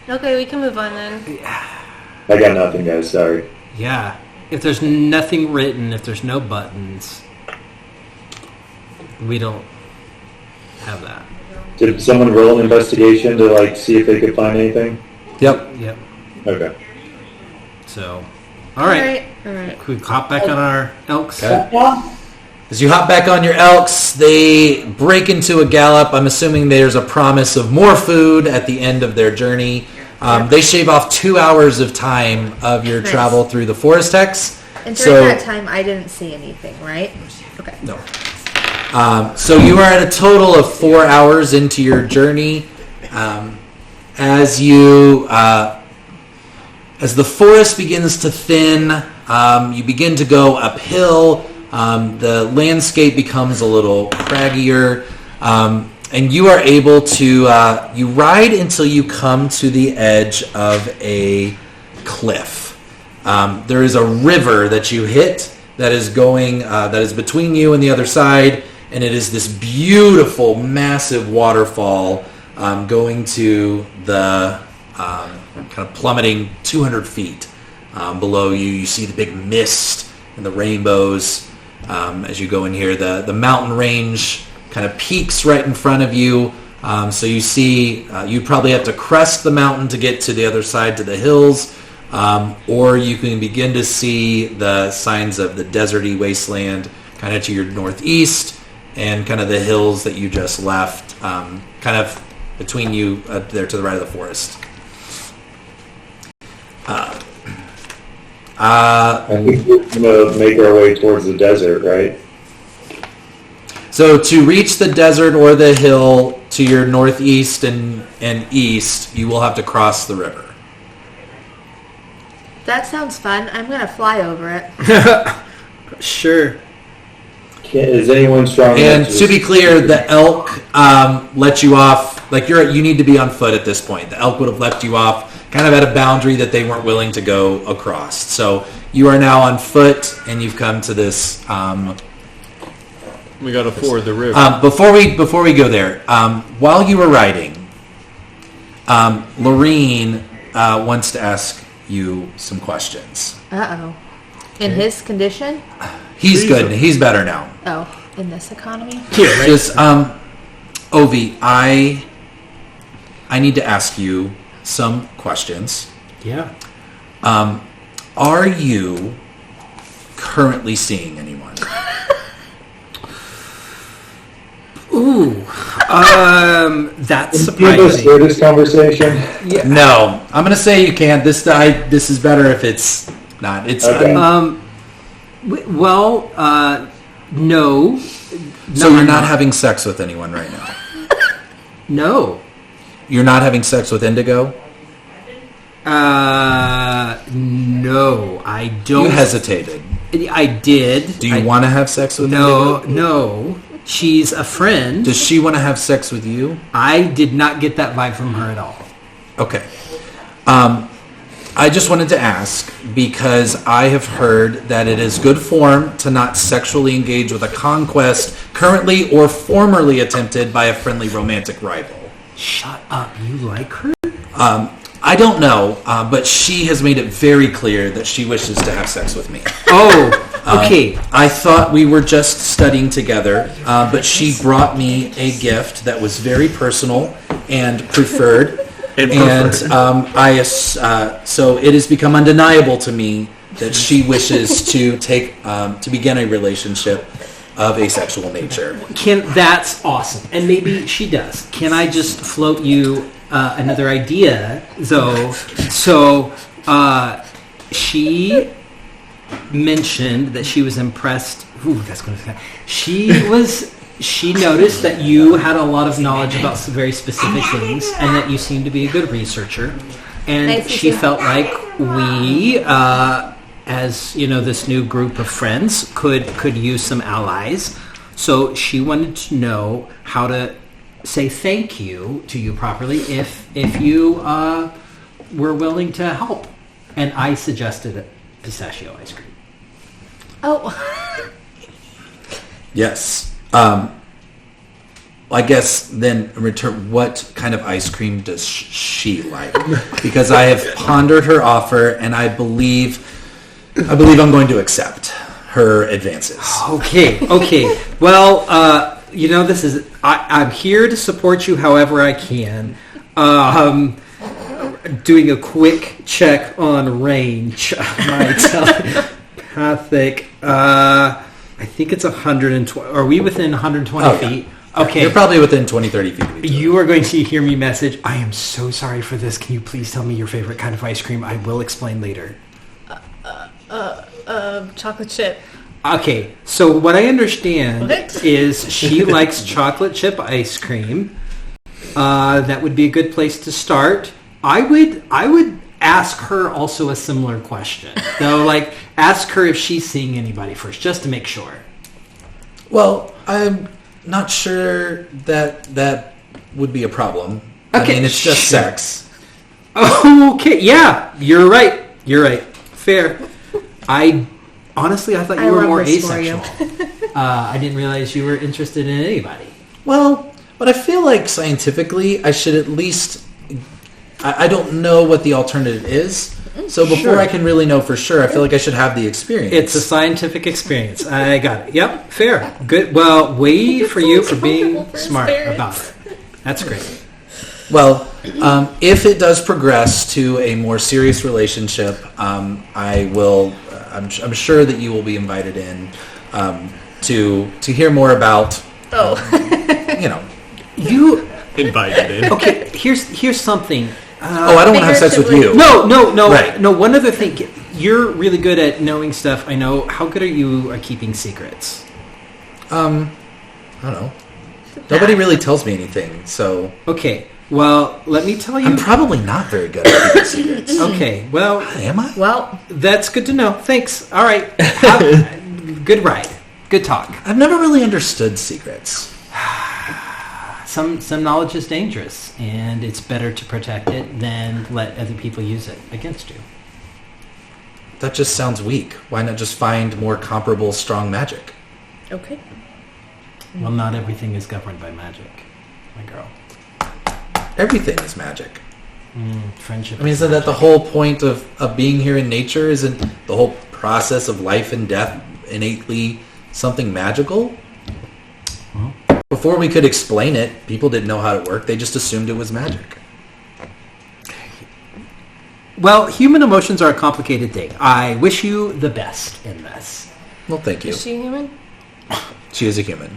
Okay, we can move on then. I got nothing, guys. Sorry. Yeah. If there's nothing written, if there's no buttons, we don't have that. Did someone roll an investigation to like see if they could find anything? Yep. Yep. Okay. So, all right. All right. Could we hop back on our elks? Okay. Yeah. As you hop back on your elks, they break into a gallop. I'm assuming there's a promise of more food at the end of their journey. They shave off 2 hours of time of your Nice. travel through the forest hex. And during So- that time, I didn't see anything, right? Okay. No. So you are at a total of 4 hours into your journey. As you, as the forest begins to thin, you begin to go uphill. The landscape becomes a little craggier, and you are able to. You ride until you come to the edge of a cliff. There is a river that you hit that is going. That is between you and the other side. And it is this beautiful, massive waterfall going to the kind of plummeting 200 feet below you. You see the big mist and the rainbows as you go in here. The mountain range kind of peaks right in front of you. So you see you'd probably have to crest the mountain to get to the other side to the hills. Or you can begin to see the signs of the deserty wasteland kind of to your northeast. And kind of the hills that you just left, kind of between you there to the right of the forest. And we're gonna make our way towards the desert, right? So to reach the desert or the hill to your northeast and east, you will have to cross the river. That sounds fun. I'm gonna fly over it. Sure. Is anyone strong And enough to be clear, the elk let you off. Like you need to be on foot at this point. The elk would have left you off kind of at a boundary that they weren't willing to go across. So you are now on foot, and you've come to this. We got to ford the river. Before we go there, while you were riding, Lorene wants to ask you some questions. Uh-oh. In his condition? He's good. He's better now. Oh, in this economy? Just, Ovi, I need to ask you some questions. Yeah. Are you currently seeing anyone? Ooh. That's Give us surprising. this conversation. Yeah. No. I'm going to say you can't. This is better if it's not. It's Okay. No. So you're not having sex with anyone right now? No. You're not having sex with Indigo? No. I don't. You hesitated. I did. Do you want to have sex with Indigo? No. She's a friend. Does she want to have sex with you? I did not get that vibe from her at all. Okay. I just wanted to ask because I have heard that it is good form to not sexually engage with a conquest currently or formerly attempted by a friendly romantic rival. Shut up. You like her? I don't know, but she has made it very clear that she wishes to have sex with me. Oh, okay. I thought we were just studying together, but she brought me a gift that was very personal and preferred. So it has become undeniable to me that she wishes to begin a relationship of a sexual nature. That's awesome. And maybe she does. Can I just float you another idea, though? So she mentioned that she was impressed. Ooh, that's going to. She noticed that you had a lot of knowledge about some very specific things, and that you seemed to be a good researcher. And Nice to she see. felt like we, as this new group of friends, could use some allies. So she wanted to know how to say thank you to you properly if you were willing to help. And I suggested pistachio ice cream. Oh. Yes. I guess then in return, what kind of ice cream does she like? Because I have pondered her offer, and I believe I'm going to accept her advances. Okay. Well, this is I'm here to support you however I can. Doing a quick check on range. My telepathic. I think it's 120. Are we within 120 feet? Okay. You're probably within 20, 30 feet of each other. You are going to hear me message, I am so sorry for this. Can you please tell me your favorite kind of ice cream? I will explain later. Chocolate chip. Okay, so what I understand What? is she likes chocolate chip ice cream. That would be a good place to start. I would ask her also a similar question. Though, ask her if she's seeing anybody first, just to make sure. Well, I'm not sure that would be a problem. Okay, I mean, it's just sure. sex. Okay, yeah, you're right. Fair. I thought you I were love more this for you. asexual. I didn't realize you were interested in anybody. Well, but I feel like scientifically I should at least... I don't know what the alternative is. So before Sure. I can really know for sure, I feel like I should have the experience. It's a scientific experience. I got it. Yep, fair. Good. Well, way for you for being smart about it. That's great. Well, if it does progress to a more serious relationship, I will. I'm sure that you will be invited in to hear more about. You Invited in. okay? Here's something. I don't want to have sex with you. No. Right. No. One other thing. You're really good at knowing stuff. I know. How good are you at keeping secrets? I don't know. Nobody really tells me anything, so Okay. Well, let me tell you. I'm probably not very good at keeping secrets. Okay. Well, Am I? Well, that's good to know. Thanks. All right. Good ride. Good talk. I've never really understood secrets. some knowledge is dangerous, and it's better to protect it than let other people use it against you. That just sounds weak. Why not just find more comparable strong magic? Okay. Well, not everything is governed by magic, my girl. Everything is magic. Friendship. I mean, isn't that the whole point of being here in nature? Isn't the whole process of life and death innately something magical? Before we could explain it, people didn't know how it worked. They just assumed it was magic. Well, human emotions are a complicated thing. I wish you the best in this. Well, thank you. Is she human? She is a human.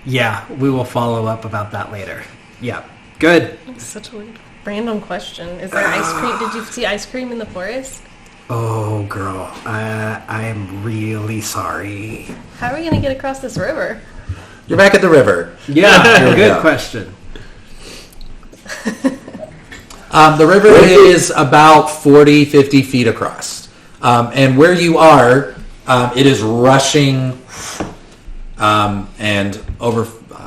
Yeah, we will follow up about that later. Yeah, good. Such a random question. Is there ice cream? Did you see ice cream in the forest? Oh, girl, I am really sorry. How are we going to get across this river? You're back at the river. Yeah, good question. The river is about 40, 50 feet across. And where you are, it is rushing and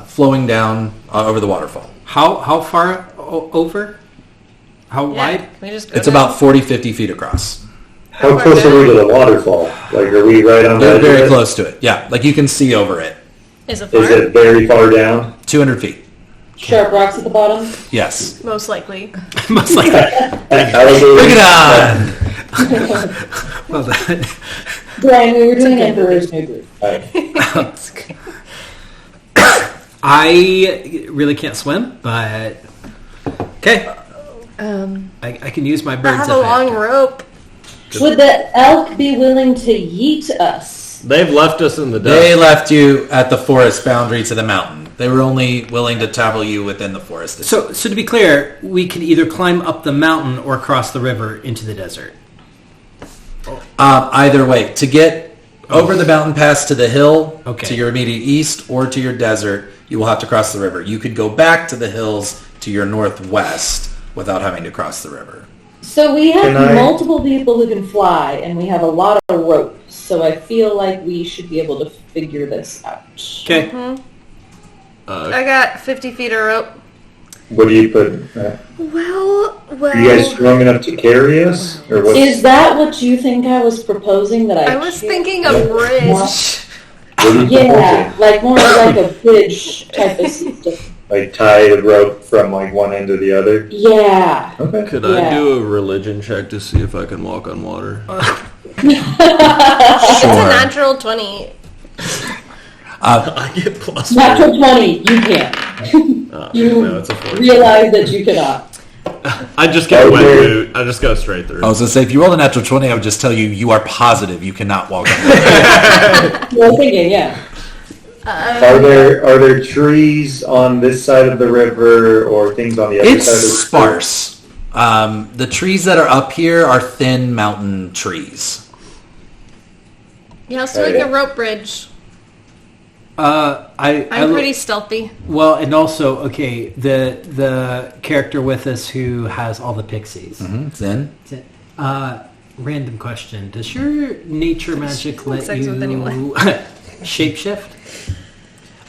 flowing down over the waterfall. How far over? How wide? Can we just go It's down? about 40, 50 feet across. How close are we to the waterfall? Like, are we right on They're that? very close to it. Yeah, like you can see over it. Is it far? Is it very far down? 200 feet. Sharp rocks at the bottom. Yes. Most likely. Most likely. Bring it on! Well done. Brian, we were doing Emperor's New Groove. I really can't swim, but okay. I can use my I birds. have a long rope. Would the elk be willing to yeet us? They've left us in the dust. They left you at the forest boundary to the mountain. They were only willing to travel you within the forest. So to be clear, we can either climb up the mountain or cross the river into the desert. Either way, to get over the mountain pass to the hill, Okay. to your immediate east, or to your desert, you will have to cross the river. You could go back to the hills to your northwest without having to cross the river. So we have Can I- multiple people who can fly, and we have a lot of rope. So I feel like we should be able to figure this out. Okay. I got 50 feet of rope. What do you put? Well. Are you guys strong enough to carry us? Or what? Is that what you think I was proposing? That I was can't- thinking a bridge. What are you Yeah, proposing? like more like a bridge type of system. Like tie a rope from like one end to the other? Yeah. Okay. Could Yeah. I do a religion check to see if I can walk on water? It's a natural 20. I get plus Natural 20, you can't. You no, it's a 40. realize that you cannot. I just get wet Okay. boot. I just go straight through. I was going to say, if you rolled a natural 20, I would just tell you, you are positive you cannot walk on the You're thinking, yeah. Are there trees on this side of the river or things on the other It's side of the river? sparse. The trees that are up here are thin mountain trees. Yeah, let's do like a rope bridge. I'm pretty stealthy. Well, and also, okay, the character with us who has all the pixies. Then Random question: does your nature magic let sex you with anyone. shapeshift?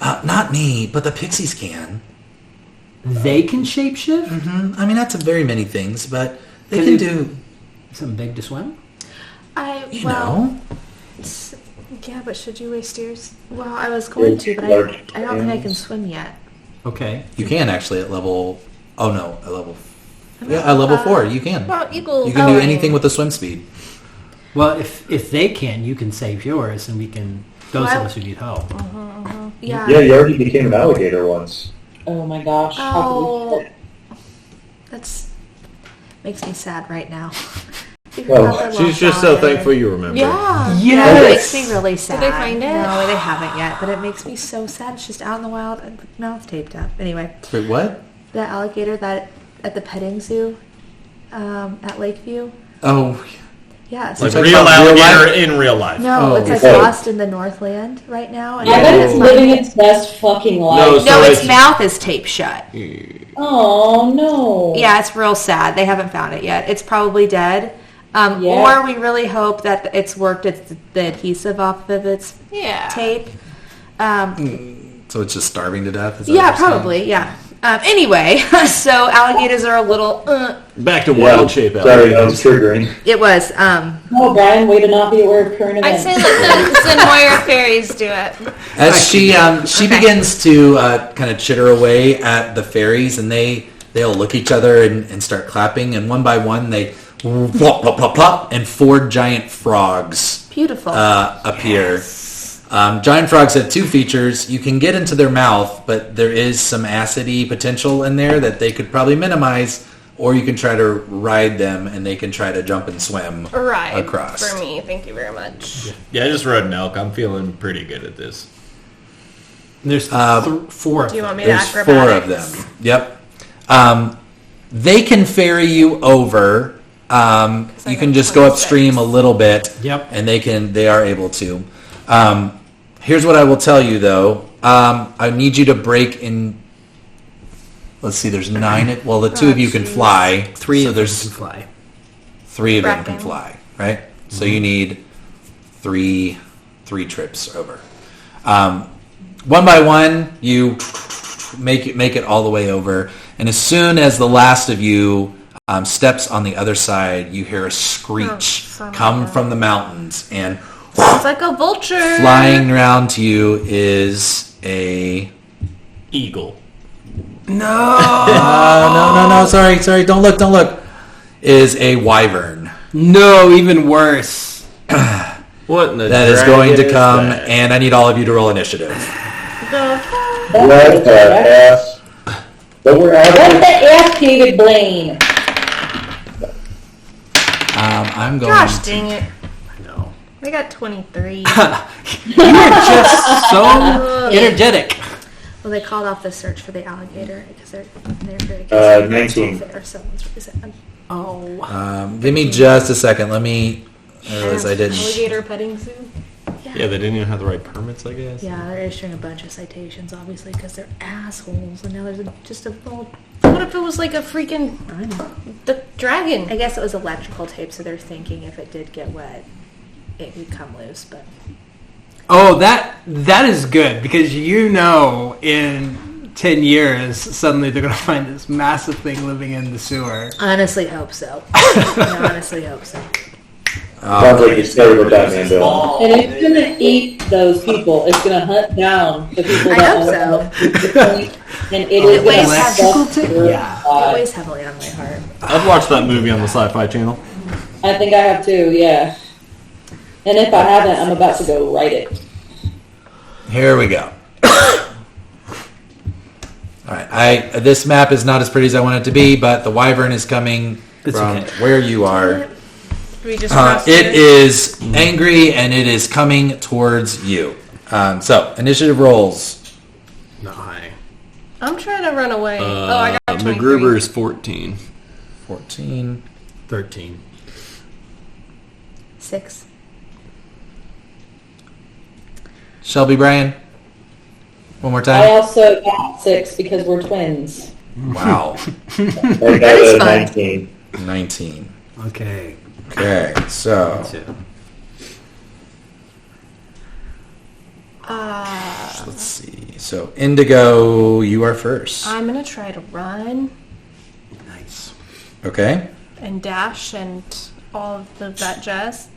not me, but the pixies can. They can shapeshift. I mean, that's very many things, but they Can can you- do. Something big to swim. You know, Yeah, but should you waste yours? Well, I was going to, but I don't think I can swim yet. Okay. you can actually at level. Oh no, at level. Yeah, at level 4, you can. Well, equal. You can do anything with the swim speed. Well, if they can, you can save yours, and we can. Those Well, of us who need help. Yeah. Yeah, you already became an alligator once. Oh my gosh. How Oh, could that's makes me sad right now. Well, She's just so thankful you remember. Yeah. Yes! It makes me really sad. they find it? No, they haven't yet, but it makes me so sad. It's just out in the wild and with mouth taped up. Anyway, Wait, what? the alligator that at the petting zoo at Lakeview. Oh, Yeah. So Like Like real real alligator in real life. no, Oh, it's like okay. lost in the Northland right now. And I bet it's it's living its best fucking life. No, no, So its it's- mouth is taped shut. Oh no. Yeah, it's real sad. They haven't found it yet. It's probably dead. Yeah. Or we really hope that it's worked the adhesive off of its Yeah. tape. So it's just starving to death? Is that Yeah, what you're saying? probably. Yeah. Anyway, so alligators are a little. Back to wild shape. Sorry, that was triggering. It was. Oh, Brian, way to not be aware of current I events. say let the Zenmoyer fairies do it. As she begins to kind of chitter away at the fairies, and they'll look at each other and start clapping, and one by one they plop, plop, plop, plop, and 4 giant frogs Beautiful. appear. Giant frogs have 2 features. You can get into their mouth, but there is some acidy potential in there that they could probably minimize, or you can try to ride them and they can try to jump and swim Ride across. for me. Thank you very much. Yeah, I just rode an elk. I'm feeling pretty good at this. There's 4 of Do you them. want me to There's 4 acrobatics? of them. Yep. They can ferry you over. You can got just go 26. upstream a little bit. Yep. And they are able to. Here's what I will tell you though. I need you to break in. Let's see. There's 9. Well, the 2 of you can fly. 3 So of them there's can fly. 3 of them can Bracken. fly. Right. So you need 3 trips over. One by one, you make it all the way over, and as soon as the last of you steps on the other side, you hear a screech come from the mountains, and It's like a vulture. flying around to you is a Eagle. no, sorry, don't look, is a wyvern No, even worse. What in the that is going to dragon come, that? and I need all of you to roll initiative. What the F? But we're What out the F, David Blaine? I'm going Gosh to dang it. No. I got 23. You're just so energetic. Well, they called off the search for the alligator because they're very concerned 19. or someone's reason. Oh. give me just a second. Let me. I realize I didn't. Alligator petting zoo. Yeah, they didn't even have the right permits, I guess. Yeah, they're issuing a bunch of citations, obviously, because they're assholes. And now there's just a little. What if it was like a freaking I don't know. the dragon? I guess it was electrical tape, so they're thinking if it did get wet, it would come loose. But Oh, that is good because in 10 years suddenly they're going to find this massive thing living in the sewer. honestly, hope so. I honestly hope so. Sounds like you started with Batman Bill. And it's gonna eat those people. It's gonna hunt down the people I that hope are so. and it is weighs gonna electrical suck tape? your Yeah. It eye. weighs heavily on my heart. I've watched that movie on the Sci-Fi Channel. I think I have too, yeah. And if I haven't, I'm about to go write it. Here we go. All right. This map is not as pretty as I want it to be, but the wyvern is coming It's from okay. where you are. We just crossed It is angry and it is coming towards you. So initiative rolls. Not high. I'm trying to run away. I got 23. MacGruber is 14. 14. 13. 6. Shelby Bryan. One more I time. also got 6 because we're twins. Wow. I got is a fun. 19. 19. Okay. Okay. So let's see. So Indigo, you are first. I'm gonna try to run Nice. Okay. and dash and all of that jazz.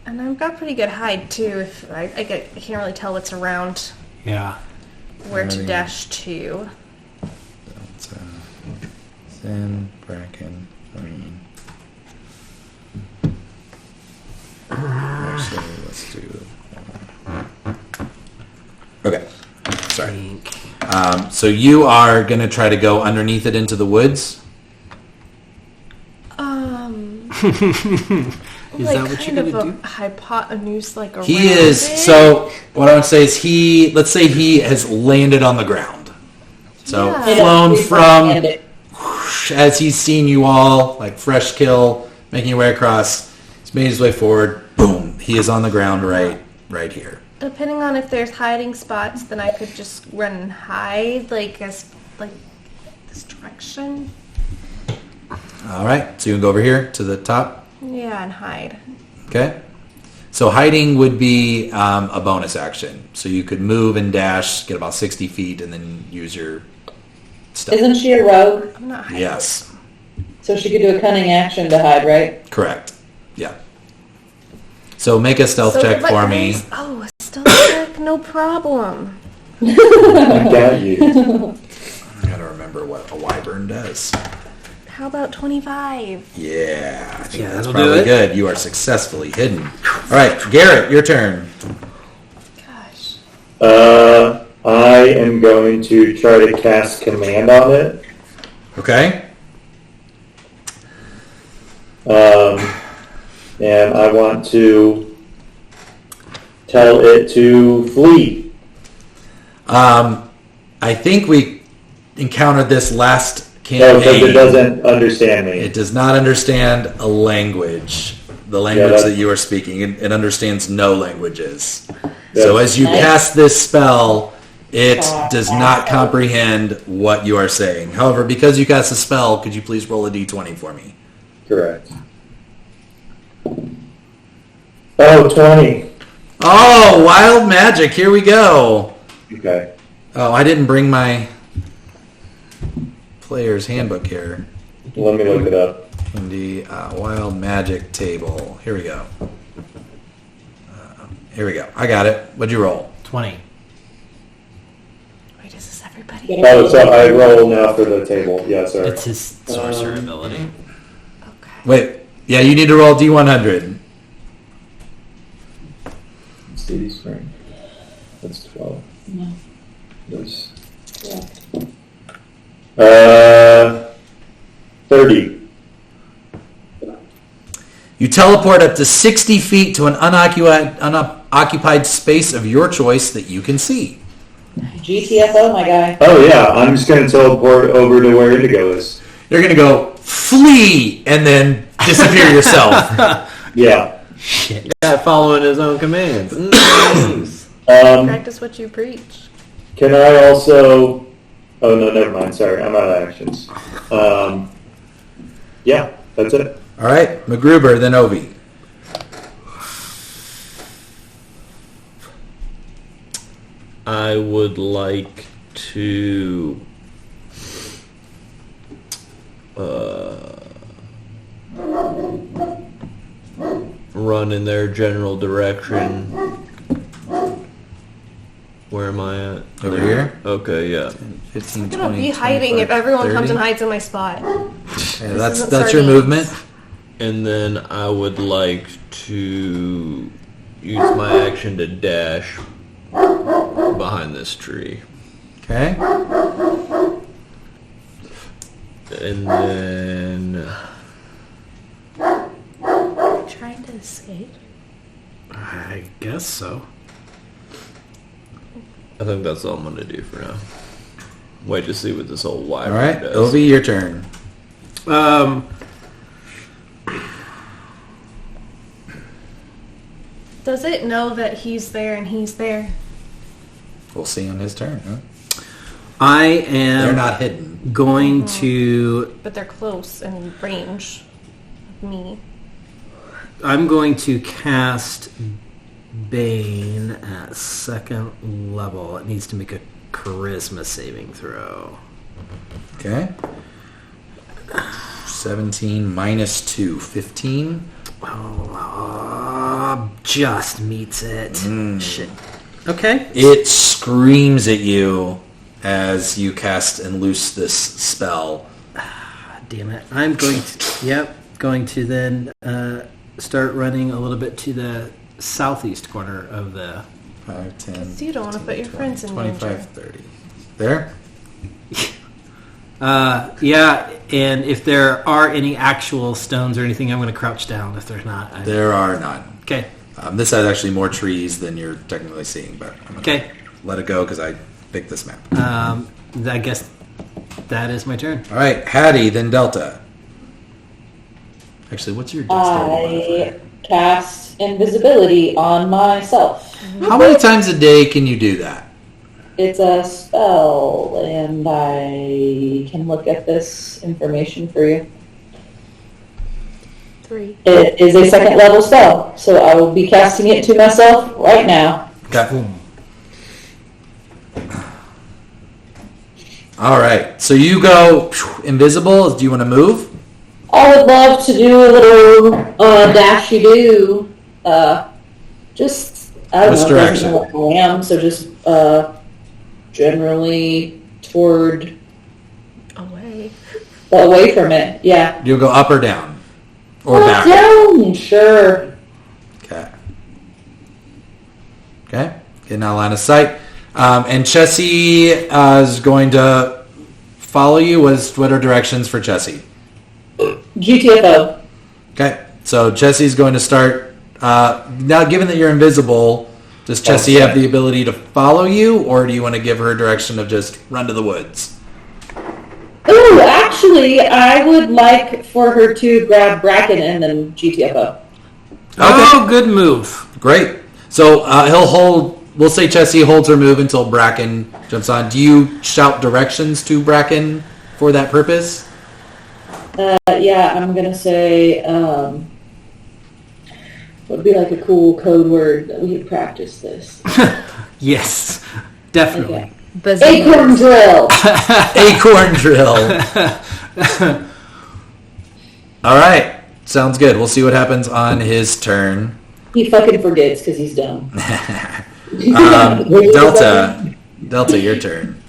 And I've got pretty good hide too. If I can't really tell what's around Yeah. where to Ready. dash to. Zen, Bracken, Green. Actually, let's do. Okay. Sorry. So you are going to try to go underneath it into the woods? Is Like that what kind you're of gonna a do? hypotenuse, like around He is. it. So what I would say is let's say he has landed on the ground. So Yeah. flown from, And it- as he's seen you all, like fresh kill, making your way across, he's made his way forward, boom, he is on the ground right here. Depending on if there's hiding spots, then I could just run and hide, like this direction. All right, so you can go over here to the top. Yeah, and hide. Okay. So hiding would be a bonus action. So you could move and dash, get about 60 feet, and then use your stuff. Isn't she a rogue? I'm not hiding. Yes, So she could do a cunning action to hide, right? correct. Yeah. So make a stealth check but for me. Oh, a stealth check, no problem. I got you. I gotta remember what a wyvern does. How about 25? Yeah, I think that's that'll probably do it. good. You are successfully hidden. All right, Garrett, your turn. Gosh. I am going to try to cast command on it. Okay. And I want to tell it to flee. I think we encountered this last No, because campaign. it doesn't understand me. It does not understand a language, the language that's- that you are speaking. It understands no languages. So Yeah. as you Nice. cast this spell, it does not comprehend what you are saying. However, because you cast a spell, could you please roll a d20 for me? Correct. Oh, 20. Oh, wild magic. Here we go. Okay. Oh, I didn't bring my player's handbook here. Let me look it up. In the wild magic table. Here we go. Here we go. I got it. What'd you roll? 20. Wait, is this everybody? Oh, so I roll now for the table. Yeah, sorry. It's his sorcerer ability. Okay. Wait. Yeah, you need to roll D100. Let's see these things. That's 12. No. That's 30. You teleport up to 60 feet to an unoccupied space of your choice that you can see. GTFO, my guy. Oh yeah, I'm just gonna teleport over to where Indigo is. You're going to go, flee, and then disappear yourself. Yeah. Yeah, following his own commands. Nice. Practice what you preach. Can I also? Oh no, never mind. Sorry, I'm out of actions. Yeah, that's it. All right, MacGruber, then Ovi. I would like to run in their general direction. Where am I at? Over here? Okay, yeah. 15, I'm 20, gonna be hiding if everyone comes 30. and hides in my spot. Okay, that's isn't your sardines. movement. And then I would like to use my action to dash behind this tree. Okay. And then Trying to escape. I guess so. I think that's all I'm going to do for now. Wait to see what this old All wyvern right, does. Ovi, your turn. Does it know that he's there and he's there? We'll see on his turn. Huh? I They're am not hidden. going to... But they're close in range of me. I'm going to cast Bane at second level. It needs to make a charisma saving throw. Okay. 17 minus 2, 15. Just meets it. Shit. Okay. It screams at you as you cast and loose this spell. Damn it. I'm going to then start running a little bit to the southeast corner of the... 5, 10, Because you don't want to put your friends in 25, danger. 30. There? Yeah, and if there are any actual stones or anything, I'm going to crouch down. If there's not, There are none. Okay. This has actually more trees than you're technically seeing, but I'm gonna Okay. let it go because I picked this map. I guess that is my turn. All right, Hattie, then Delta. Actually, what's your dexterity I cast invisibility on myself. modifier? How many times a day can you do that? It's a spell, and I can look at this information for you. 3. It is a second level spell, so I will be casting it to myself right now. Okay. All right. So you go invisible. Do you want to move? I would love to do a little dashy do. Just I don't Which know. direction? Doesn't know what I am, so just generally toward away from it. Yeah. You'll go up or down, or back. Down. Sure. Okay. Okay. Getting out of line of sight. And Chessie is going to follow you. What are directions for Chessie? GTFO. Okay. So Chessie's going to start. Now, given that you're invisible, does Chessie have the ability to follow you, or do you want to give her a direction of just run to the woods? Ooh, actually, I would like for her to grab Bracken and then GTFO. Okay. Oh, good move. Great. So he'll hold. We'll say Chessie holds her move until Bracken jumps on. Do you shout directions to Bracken for that purpose? Yeah, I'm gonna say what would be like a cool code word that we could practice this. Yes, definitely. Okay. Bazingers. Acorn drill. Acorn drill. All right. Sounds good. We'll see what happens on his turn. He fucking forgets because he's dumb. Delta, your turn.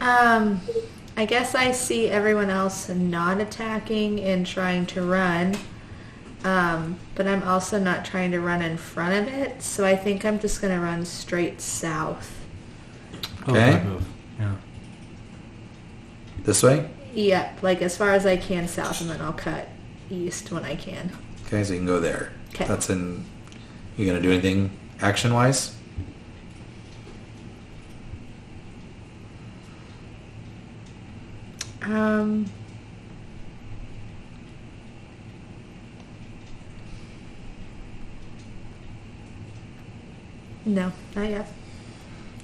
I guess I see everyone else not attacking and trying to run. But I'm also not trying to run in front of it, so I think I'm just going to run straight south. Okay. good move. Yeah. This way? Yep, like as far as I can south, and then I'll cut east when I can. Okay, so you can go there. Okay. That's in... You going to do anything action-wise? No, not yet.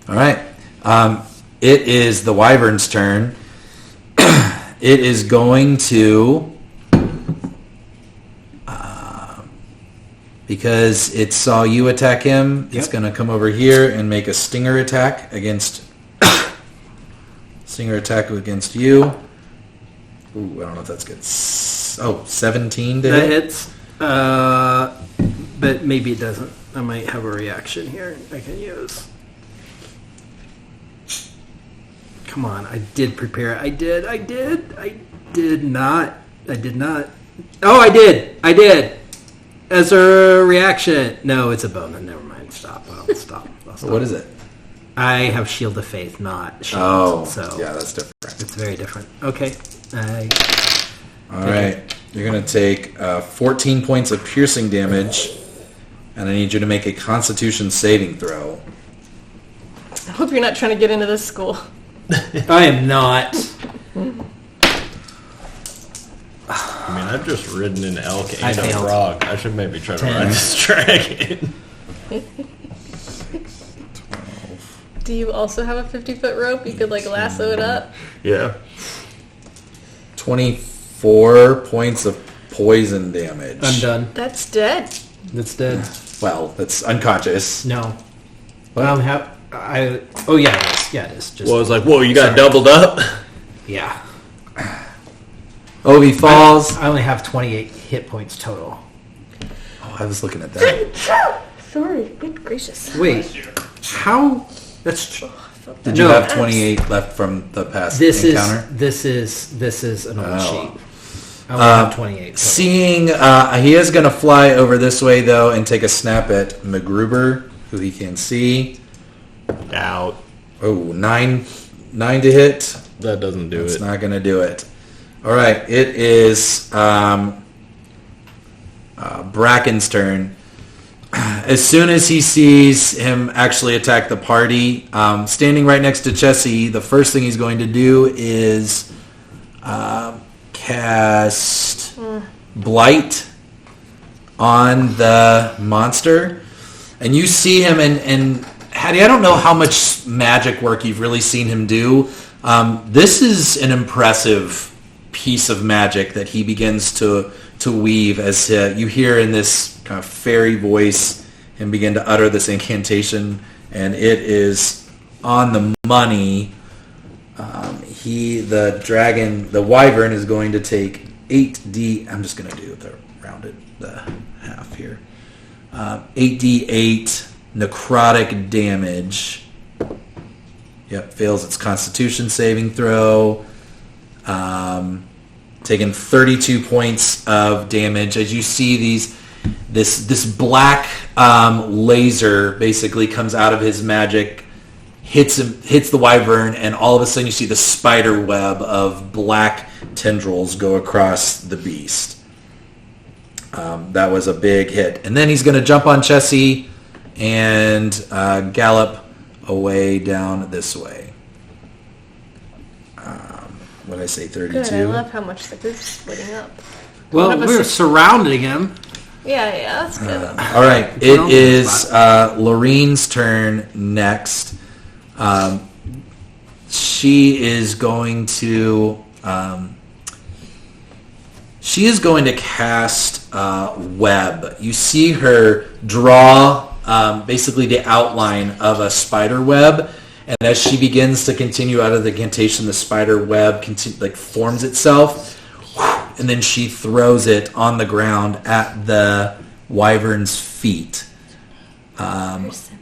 All right. It is the Wyvern's turn. It is going to... because it saw you attack him, it's Yep. going to come over here and make a stinger attack against... stinger attack against you. Ooh, I don't know if that's good. 17 to That hit? hits, but maybe it doesn't. I might have a reaction here I can use. Come on, I did prepare. I did not. Oh, I did. As a reaction. No, it's a bonus. Never mind. Stop. I'll stop. What is it? I have Shield of Faith, not Shield. Oh, so yeah, that's different. it's very different. Okay. All right. You're going to take 14 points of piercing damage, and I need you to make a Constitution saving throw. I hope you're not trying to get into this school. I am not. I mean, I've just ridden an elk I and a failed. frog. I should maybe try to 10. ride this dragon. Do you also have a 50-foot rope? You could, like, lasso it up? Yeah. 24 points of poison damage. I'm done. That's dead. That's dead. Well, that's unconscious. No. What? Oh yeah, it is. Yeah, it is. Just Well, I was like, whoa, you got Sorry. doubled up? yeah. Ovi falls. I only have 28 hit points total. Oh, I was looking at that. Sorry, good gracious. Wait, how? That's Did you No. have 28 left from the past this encounter? is an old Oh. sheet. I only have 28. Total. Seeing, he is going to fly over this way, though, and take a snap at McGruber, who he can see. Out. Oh, 9 to hit. That doesn't do It's it. not going to do it. All right, it is Bracken's turn. As soon as he sees him actually attack the party, standing right next to Chessie, the first thing he's going to do is cast Blight on the monster. And you see him, and Hattie, I don't know how much magic work you've really seen him do. This is an impressive piece of magic that he begins to to weave as you hear in this kind of fairy voice and begin to utter this incantation, and it is on the money. The dragon, the wyvern, is going to take 8d. I'm just going to do the half here. 8d8 necrotic damage. Yep, fails its Constitution saving throw. Taking 32 points of damage as you see this black laser basically comes out of his magic, hits the wyvern, and all of a sudden you see the spider web of black tendrils go across the beast. That was a big hit. And then he's going to jump on Chessie and gallop away down this way. What did I say, 32? Good, I love how much the group's splitting up. Well, we're surrounding him. Yeah, that's good. All right, it is Loreen's turn next. She is going to cast web. You see her draw basically the outline of a spider web, and as she begins to continue out of the incantation, the spider web forms itself, and then she throws it on the ground at the wyvern's feet. Let's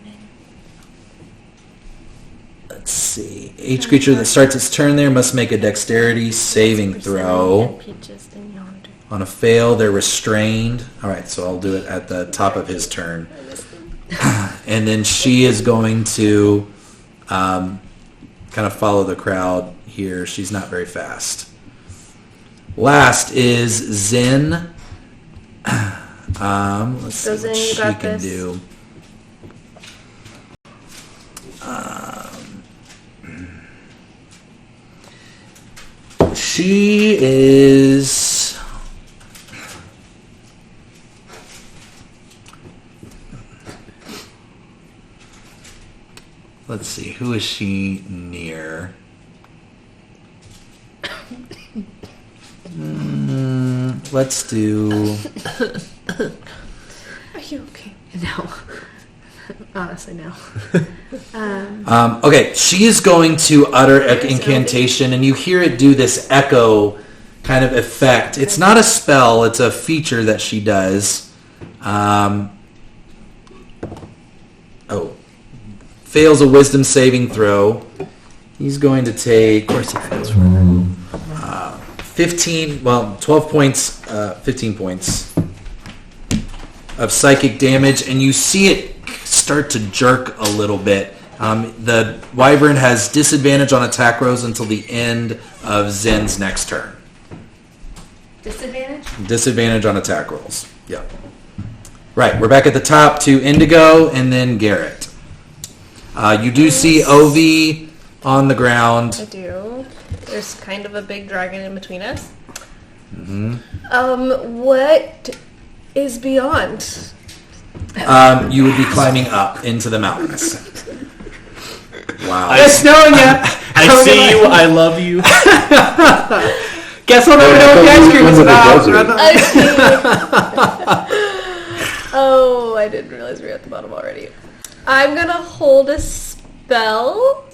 see. Each creature that starts its turn there must make a dexterity saving throw. On a fail, they're restrained. All right, so I'll do it at the top of his turn. And then she is going to kind of follow the crowd here. She's not very fast. Last is Zen. Let's see what she can do. She is... Let's see, who is she near? Let's do... Are you okay? No. Honestly, no. Okay, she is going to utter an incantation, and you hear it do this echo kind of effect. It's not a spell, it's a feature that she does. Fails a wisdom saving throw. He's going to take... Of course he fails. 12 points, 15 points of psychic damage, and you see it start to jerk a little bit. The wyvern has disadvantage on attack rolls until the end of Zen's next turn. Disadvantage? Disadvantage on attack rolls. Yep. Right, we're back at the top to Indigo and then Garrett. You do see Ovi on the ground. I do. There's kind of a big dragon in between us. Mm-hmm. What is beyond? You would be climbing up into the mountains. Wow. It's snowing yet. I see you. I love you. Guess I'll never know what the ice cream is about. Oh, I didn't realize we were at the bottom already. I'm gonna hold a spell.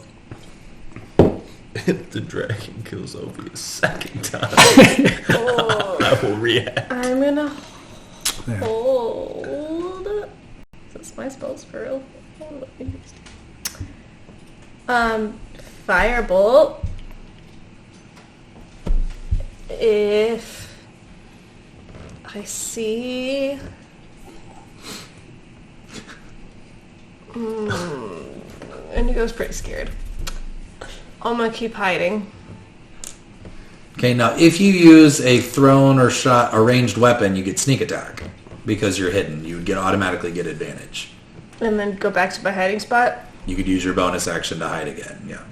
If the dragon kills Ovi a second time, I will react. I'm gonna hold. Is this my spells for real? Firebolt. If I see... Indigo's pretty scared. I'm gonna keep hiding. Okay, now if you use a thrown or shot a ranged weapon, you get sneak attack because you're hidden. You would automatically get advantage. And then go back to my hiding spot? You could use your bonus action to hide again, yeah.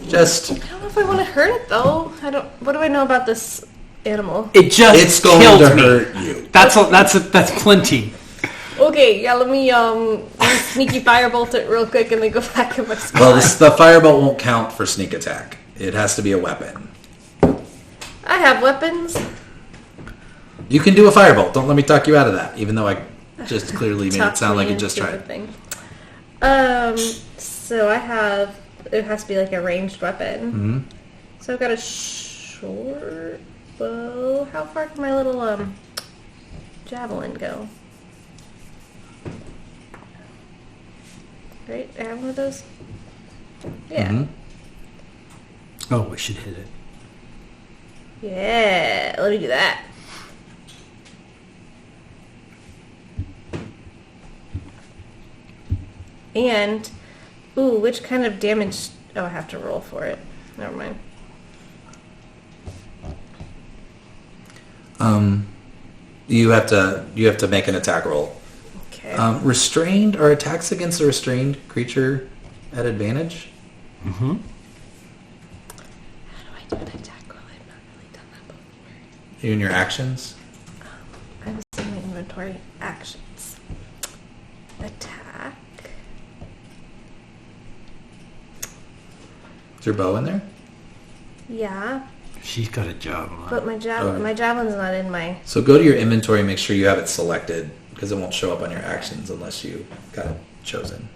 Just... I don't know if I want to hurt it, though. What do I know about this animal? It just it's going killed to me. hurt you. That's plenty. Okay, yeah, let me sneaky firebolt it real quick and then go back in my spot. Well, the firebolt won't count for sneak attack. It has to be a weapon. I have weapons. You can do a firebolt. Don't let me talk you out of that, even though I just clearly made it sound like you just tried. Thing. So I have. It has to be like a ranged weapon. Mm-hmm. So I've got a short bow. How far can my little javelin go? Right? I have one of those. Yeah. Mm-hmm. Oh, we should hit it. Yeah. Let me do that. And, ooh, which kind of damage? Oh, I have to roll for it. Never mind. You have to make an attack roll. Okay. Restrained, are attacks against a restrained creature at advantage? Mm-hmm. How do I do an attack roll? I've not really done that before. In your actions? I was in my inventory. Actions. Attack. Is your bow in there? Yeah, She's got a javelin. but my javelin's not in my... So go to your inventory and make sure you have it selected, because it won't show up on your actions unless you got it chosen.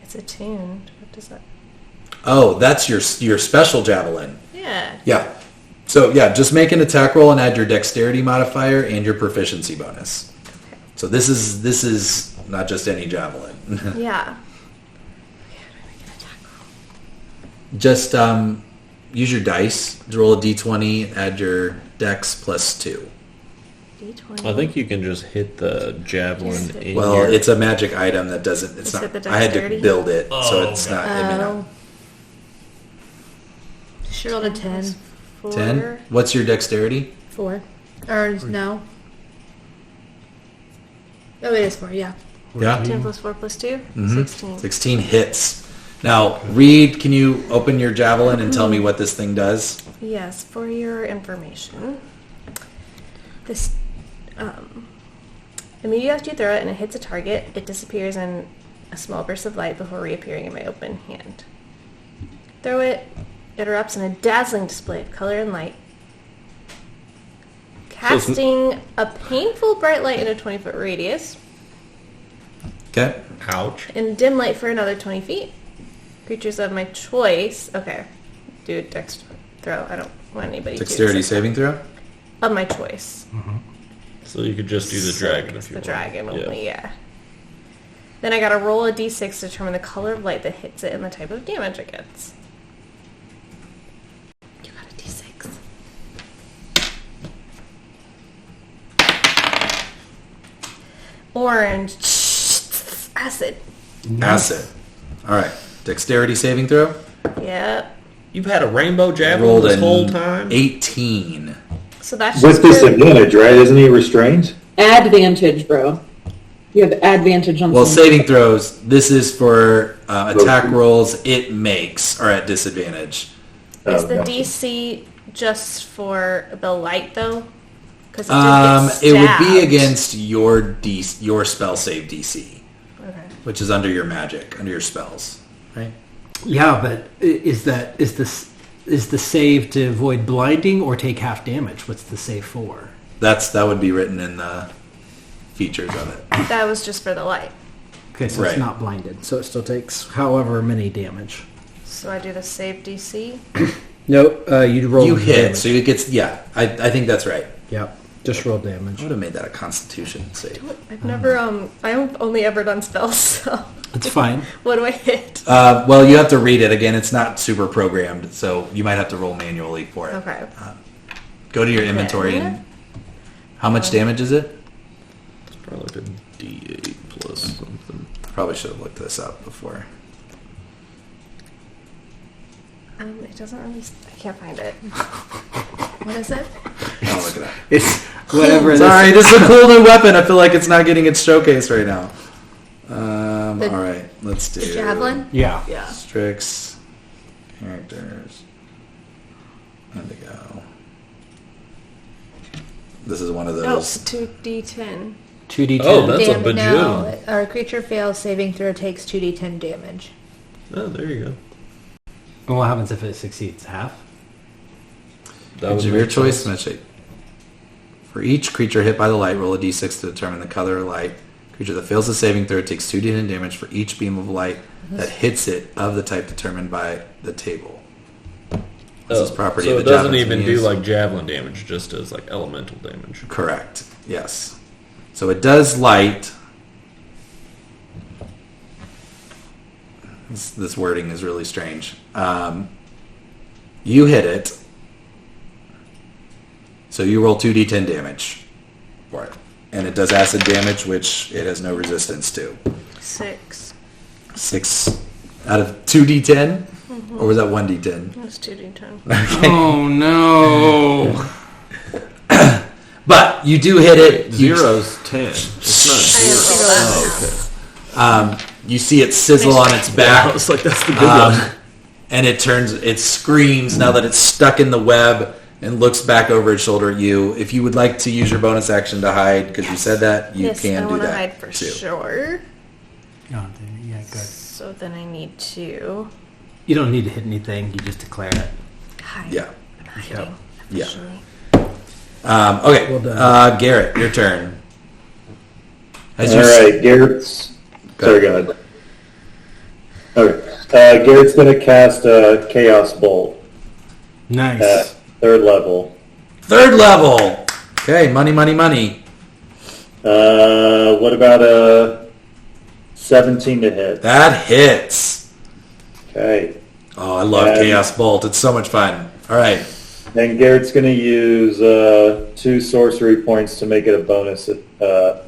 It's attuned. What does that... Oh, that's your special javelin. Yeah. Yeah. So yeah, just make an attack roll and add your dexterity modifier and your proficiency bonus. Okay. So this is not just any javelin. Yeah. Just use your dice, roll a d20, add your dex plus 2. D20. I think you can just hit the javelin Just in Well, your... it's a magic item that doesn't. It's Is not. it the I had to dexterity? build it, so Oh, it's okay. not. I mean, She rolled a 10. 10. What's your dexterity? 4. Or no. Oh, it is 4, yeah. Yeah. 10 plus 4 plus 2? Mhm. 16. 16 hits. Now, Reed, can you open your javelin and tell me what this thing does? Yes, for your information, this immediately after you throw it and it hits a target, it disappears in a small burst of light before reappearing in my open hand. Throw it, it erupts in a dazzling display of color and light, casting a painful bright light in a 20-foot radius, Okay. Ouch. and dim light for another 20 feet. Creatures of my choice. Okay, do a dex throw. I don't want anybody Dexterity to saving throw. of my choice. So you could just do the dragon if you The want. dragon Yeah. only, yeah. Then I gotta roll a d6 to determine the color of light that hits it and the type of damage it gets. You got a d6. Orange. Acid. Acid. All right. Dexterity saving throw. Yep. You've had a rainbow javelin Rolled this an whole time? 18. So that's With just for, disadvantage, right? Isn't he restrained? Advantage, bro. You have advantage on Well, something. saving throws. This is for attack rolls. It makes are at disadvantage. is the gotcha. DC just for the light though? Because It would be against your spell save DC, Okay. which is under your magic, under your spells, right? Yeah, but is the save to avoid blinding or take half damage? What's the save for? That would be written in the features of it. That was just for the light. Okay, so Right. it's not blinded, so it still takes however many damage. So I do the save DC. Nope, you roll You hit, damage. so it gets. Yeah, I think that's right. Yep, just roll I damage. would have made that a Constitution save. I've never I've only ever done spells, so It's fine. what do I hit? Well, you have to read it again. It's not super programmed, so you might have to roll manually for it. Okay. Go to your inventory and how much damage is it? It's probably like a D8 plus something. Probably should have looked this up before. It doesn't really I can't find it. What is it? I'll look it up. It's whatever. Sorry, this is a cool new weapon. I feel like it's not getting its showcase right now. The- All right, let's do The javelin? Yeah. Yeah. Strix characters. Indigo. This is one of Oh, those. 2d10. 2d10. Oh, that's a No, bajillion. our creature fails saving throw takes 2d10 damage. Oh, there you go. And what happens if it succeeds? Half? Creature of your choice. For each creature hit by the light, roll a d6 to determine the color of light. Creature that fails the saving throw takes 2d10 damage for each beam of light that hits it of the type determined by the table. This is property so of it the doesn't javelin even can do use. like javelin damage, just as like elemental damage. Correct. Yes. So it does light. This wording is really strange. You hit it. So you roll 2d10 damage for it. And it does acid damage, which it has no resistance to. 6. 6 out of 2d10? Or was that 1d10? It was 2d10. Okay. Oh no! But you do hit it. Zero's 10. It's not zero. You see it sizzle on its back. I was like, that's the good one. And it screams now that it's stuck in the web and looks back over its shoulder at you. If you would like to use your bonus action to hide, because you said that, you Yes, can I do want to that hide for too. sure. Oh, yeah, good. So then I need to You don't need to hit anything. You just declare it. hide. Yeah. I'm hiding. Yeah. Officially. Okay. Well done. Garrett, your turn. All right, Garrett's... Sorry, go ahead. Okay. Garrett's going to cast a Chaos Bolt Nice. at 3rd level. 3rd level. Okay, money. What about a 17 to hit? That hits. Okay. Oh, I love Chaos Bolt. It's so much fun. All right. Then Garrett's going to use 2 sorcery points to make it a bonus. To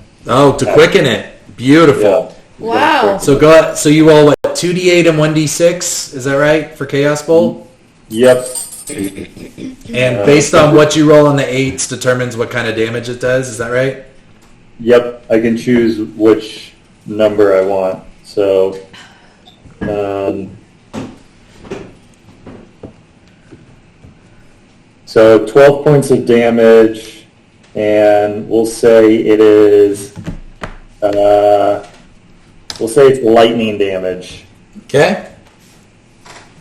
quicken it. Beautiful. Wow. So you roll what, 2d8 and 1d6? Is that right for Chaos Bolt? Yep. And based on what you roll on the 8s determines what kind of damage it does. Is that right? Yep. I can choose which number I want. So, so 12 points of damage, and we'll say it is, we'll say it's lightning damage. Okay.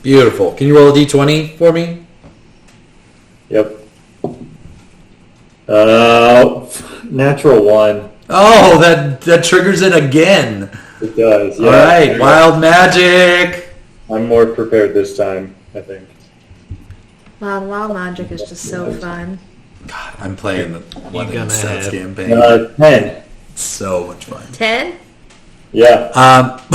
Beautiful. Can you roll a d20 for me? Yep. Natural 1. Oh, that triggers it again. It does. Yeah. All right. Wild magic. I'm more prepared this time, I think. Wild magic is just so fun. God, I'm playing the gonna Sets have- campaign. 10. So much fun. 10? Yeah.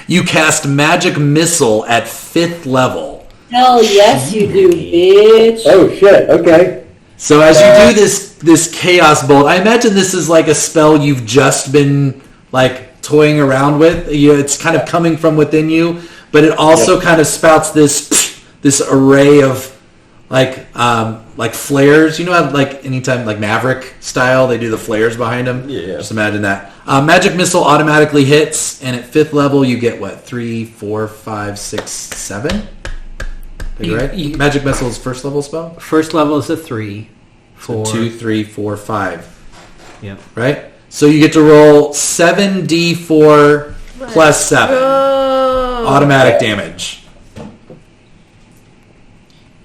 You cast magic missile at 5th level. Hell yes, you do, bitch. Oh, shit. Okay. So as you do this chaos bolt, I imagine this is like a spell you've just been like toying around with. It's kind of coming from within you, but it also kind of spouts this array of like flares. You know how like anytime like Maverick style they do the flares behind them? Yeah. Just imagine that. Magic missile automatically hits, and at 5th level you get what? 3, 4, 5, 6, 7? Right? Magic missile is 1st level spell? First level is a 3. 4. 2, 3, 4, 5. Yep. Right? So you get to roll 7d4 plus 7. Automatic damage.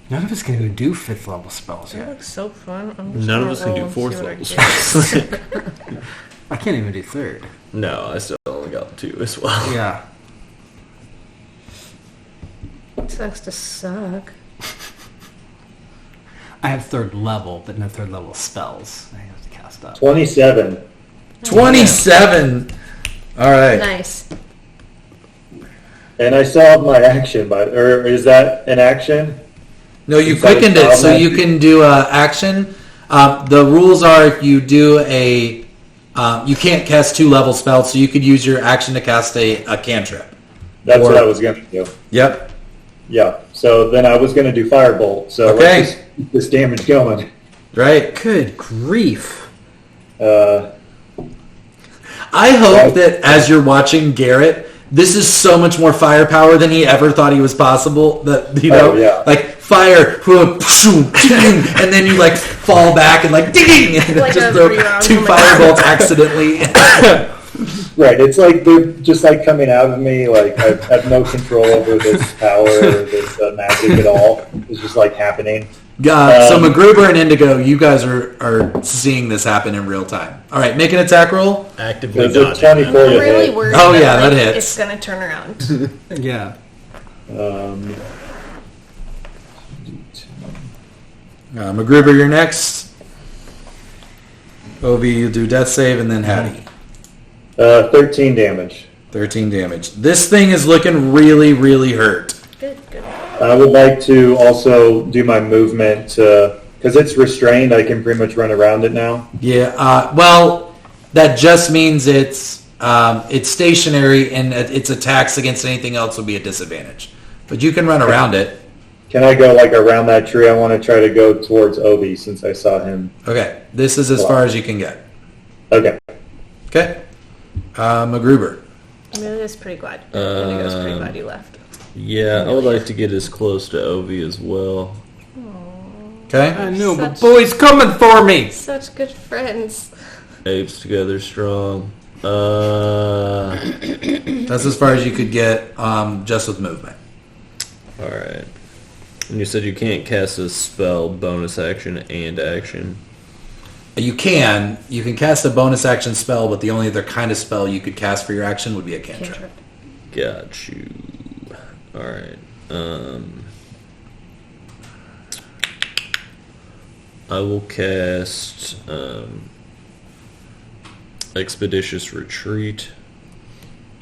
None of us can do 5th level spells That yet. looks so fun. I'm just None of gonna us can roll do and see 4th what I level get. spells. I can't even do 3rd. No, I still only got 2 as well. Yeah. Sucks to suck. I have 3rd level, but no 3rd level spells. I have to cast up. 27. 27! Alright. Nice. And I still have my action, or is that an action? No, you Is that quickened a it, so spell? you can do action. The rules are if you do you can't cast 2-level spells, so you could use your action to cast a cantrip. That's what I was going to do. Yep. Yeah. So then I was going to do Firebolt. So Okay. let's just keep this damage going. Right. Good grief. I hope that as you're watching Garrett, this is so much more firepower than he ever thought he was possible. That like fire, and then you like fall back and like ding, and Like just a throw three-round 2 woman. firebolts accidentally. Right. It's like they're just like coming out of me. Like I have no control over this power or this magic at all. It's just like happening. So MacGruber and Indigo, you guys are seeing this happen in real time. All right, make an attack roll. Actively There's a dodging. 24 I'm to really hit. worried Oh, yeah, that that like, hits. it's going to turn around. Yeah. MacGruber, you're next. Ovi, you do death save, and then Hattie. 13 damage. 13 damage. This thing is looking really, really hurt. Good, good. I would like to also do my movement because it's restrained. I can pretty much run around it now. Yeah. Well, that just means it's stationary, and its attacks against anything else will be a disadvantage. But you can run around it. Can I go like around that tree? I want to try to go towards Obi since I saw him. Okay. This is as far as you can get. Okay. Okay. MacGruber. Indigo's pretty glad. Indigo's pretty glad you left. Yeah, I would like to get as close to Ovi as well. Okay. I know, but Such- boy's coming for me. Such good friends. Apes together strong. That's as far as you could get just with movement. Alright. And you said you can't cast a spell, bonus action, and action. You can cast a bonus action spell, but the only other kind of spell you could cast for your action would be a cantrip. Got you. Alright. I will cast Expeditious Retreat.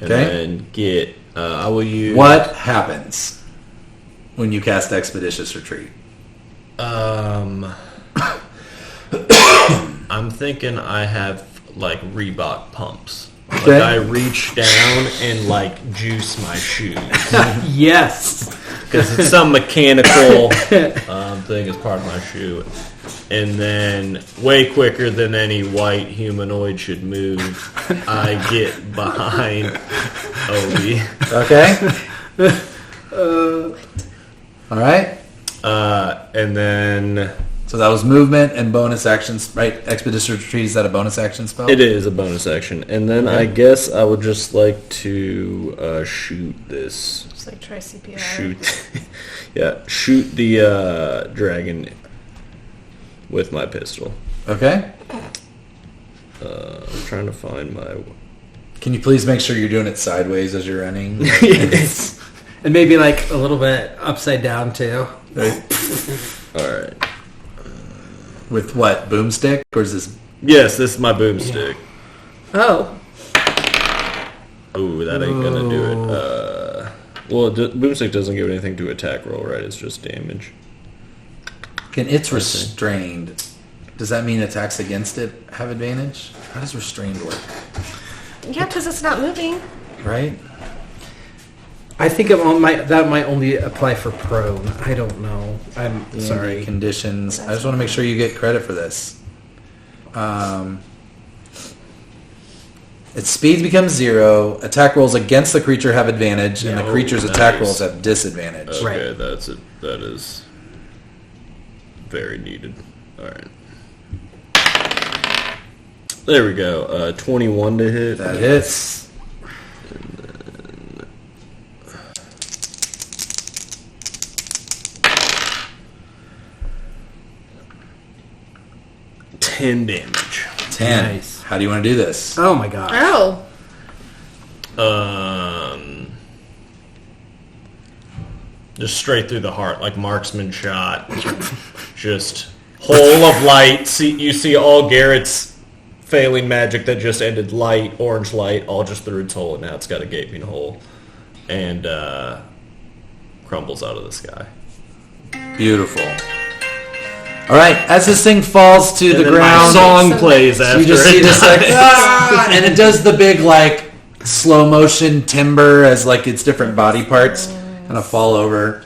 And Okay. then get... I will use... What happens when you cast Expeditious Retreat? I'm thinking I have, like, Reebok pumps. Okay. Like, I reach down and, like, juice my shoes. Yes. Because it's some mechanical thing as part of my shoe. And then, way quicker than any white humanoid should move, I get behind Obi. Okay. All right. And then... So that was movement and bonus actions, right? Expeditious Retreat, is that a bonus action spell? It is a bonus action. And then I guess I would just like to shoot this. Just like try CPR. Shoot the dragon with my pistol. Okay. I'm trying to find my... Can you please make sure you're doing it sideways as you're running? Yes. And maybe like a little bit upside down too. Alright. With what? Boomstick? Or is this... Yes, this is my boomstick. Oh. Ooh, that ain't gonna do it. Well, boomstick doesn't give anything to attack roll, right? It's just damage. It's restrained. Does that mean attacks against it have advantage? How does restrained work? Yeah, because it's not moving. Right? I think that might only apply for prone. I don't know. I'm sorry. Conditions. I just want to make sure you get credit for this. Its speed becomes 0. Attack rolls against the creature have advantage, and the creature's attack rolls have disadvantage. Okay, Right. that's it. That is very needed. Alright. There we go. 21 to hit. That hits. 10 damage. 10. Nice. How do you want to do this? Oh my god. Oh. Just straight through the heart, like marksman shot. Just hole of light. You see all Garrett's failing magic that just ended light, orange light, all just through its hole, and now it's got a gaping hole. And crumbles out of the sky. Beautiful. All right, as this thing falls to the My ground, song plays after you just see it this like, dies. ah, and it does the big like slow motion timber as like its different body parts kind of fall over,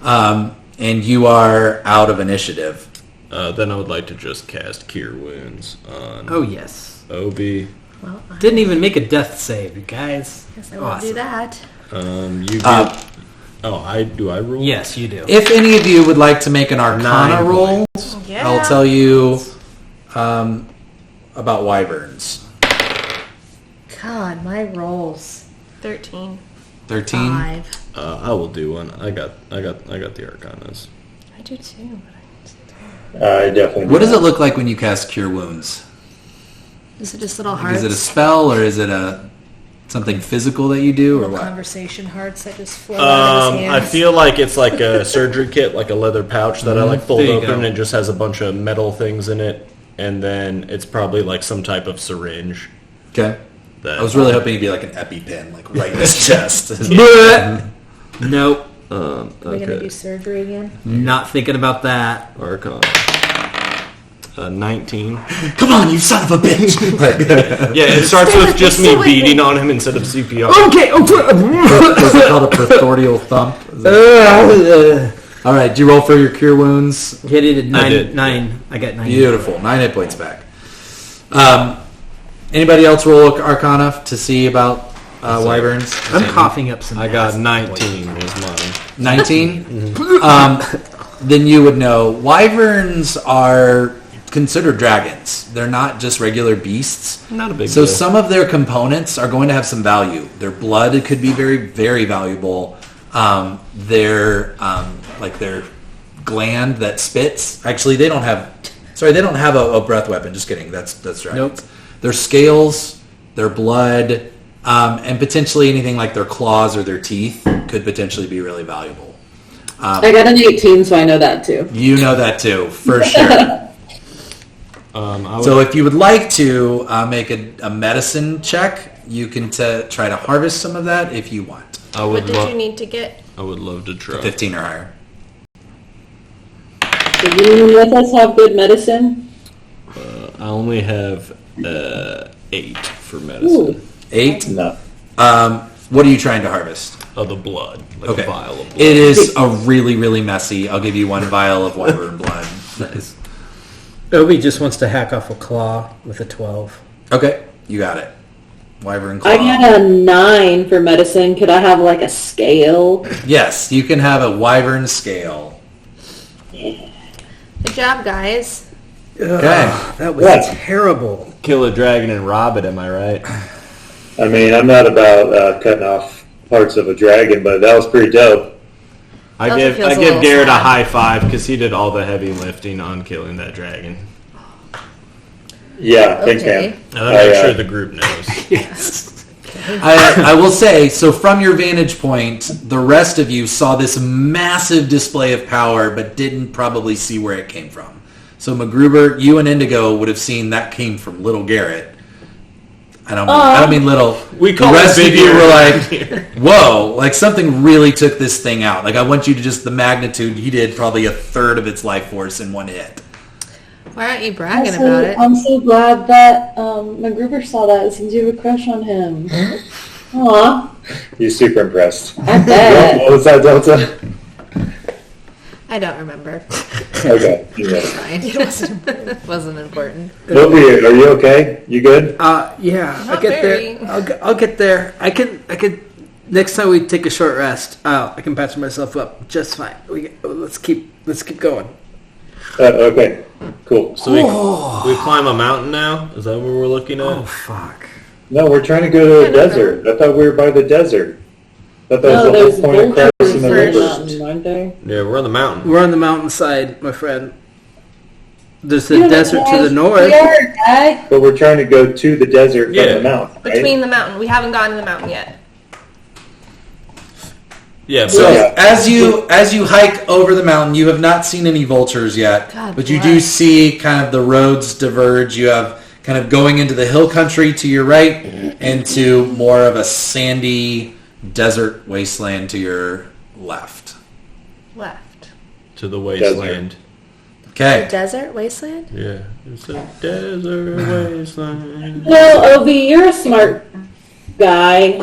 and you are out of initiative. Then I would like to just cast Cure Wounds on Oh yes. Obi. Well, Didn't even make a death save, you guys. I guess I won't do that. You get... do I roll? Yes, you do. If any of you would like to make an Arcana 9 roll, Yeah. I'll tell you about wyverns. God, my rolls. 13. 13. 5. I will do one. I got the Arcanas. I do too, but I definitely. What does it look like when you cast Cure Wounds? Is it just little hearts? Is it a spell or is it something physical that you do or little what? conversation hearts that just flow out of his I hands? feel like it's like a surgery kit, like a leather pouch that I like fold There you open, go. and it just has a bunch of metal things in it, and then it's probably like some type of syringe. Okay. That, I was really hoping it'd be like an EpiPen, like right in his chest. Nope. Are we gonna do surgery again? Not thinking about that. Archon. 19. Come on, you son of a bitch! Yeah, it starts Stay with with just me, stay me with beating me. on him instead of CPR. Okay. Was it called a pretorial thump? All right, did you roll for your Cure Wounds? Hit it at I did. 9. I got 9. Beautiful. 9 hit points back. Anybody else roll Arcana to see about wyverns? I'm coughing up some. I got acid. 19 is mine. 19? Then you would know wyverns are considered dragons. They're not just regular beasts. Not a big So deal. some of their components are going to have some value. Their blood could be very, very valuable. Their gland that spits. Actually, they don't have a breath weapon. Just kidding. That's dragons. Nope. Their scales, their blood, and potentially anything like their claws or their teeth could potentially be really valuable. I got an 18, so I know that too. You know that too, for sure. So if you would like to make a medicine check, you can try to harvest some of that if you want. What did you need to get? I would love to try. 15 or higher. Does anyone with us have good medicine? I only have 8 for medicine. Ooh. 8? No. What are you trying to harvest? Of the blood. Like Okay. a vial of blood. It is a really, really messy. I'll give you 1 vial of wyvern blood. Nice. Obi just wants to hack off a claw with a 12. Okay, you got it. Wyvern claw. I got a 9 for medicine. Could I have like a scale? Yes, you can have a wyvern scale. Good job, guys. Okay. That was Yeah. terrible. Kill a dragon and rob it, am I right? I mean, I'm not about cutting off parts of a dragon, but that was pretty dope. I Also give feels a Garrett little a sad. high five because he did all the heavy lifting on killing that dragon. Yeah, thanks, Okay. man. Now that make sure the group knows. Yes. I will say, so from your vantage point, the rest of you saw this massive display of power, but didn't probably see where it came from. So MacGruber, you and Indigo would have seen that came from little Garrett. I don't mean little. We call the it rest of big you were Garrett. like, whoa, like something really took this thing out. Like I want you to just the magnitude. He did probably a third of its life force in one hit. Why aren't you bragging about it? I'm so glad that MacGruber saw that since you have a crush on him. Aw, He's super impressed. I bet. What was that, Delta? I don't remember. Okay. Yeah. Fine. It wasn't important. Loki, are you okay? You good? Yeah, Not I get very. there. I'll get there. I can. Next time we take a short rest, I can patch myself up just fine. Let's keep going. Okay. Cool. So we climb a mountain now? Is that what we're looking at? Oh fuck! No, we're trying to go to a desert. I thought we were by the desert. I thought that No, was the there's whole point of boulders crossing the for river. mountain, aren't there? Yeah, we're on the mountain. We're on the mountainside, my friend. There's the You desert to the north. We are, guy. But we're trying to go to the desert from Yeah. the mountain, right? Between the mountain. We haven't gotten to the mountain yet. Yeah, So Yeah. as you hike over the mountain, you have not seen any vultures yet, God but you do bless. see kind of the roads diverge. You have kind of going into the hill country to your right, and to more of a sandy desert wasteland to your left. Left. to the wasteland. Okay. Desert wasteland? Yeah, it's a desert wasteland. Well, Ovi, you're a smart guy.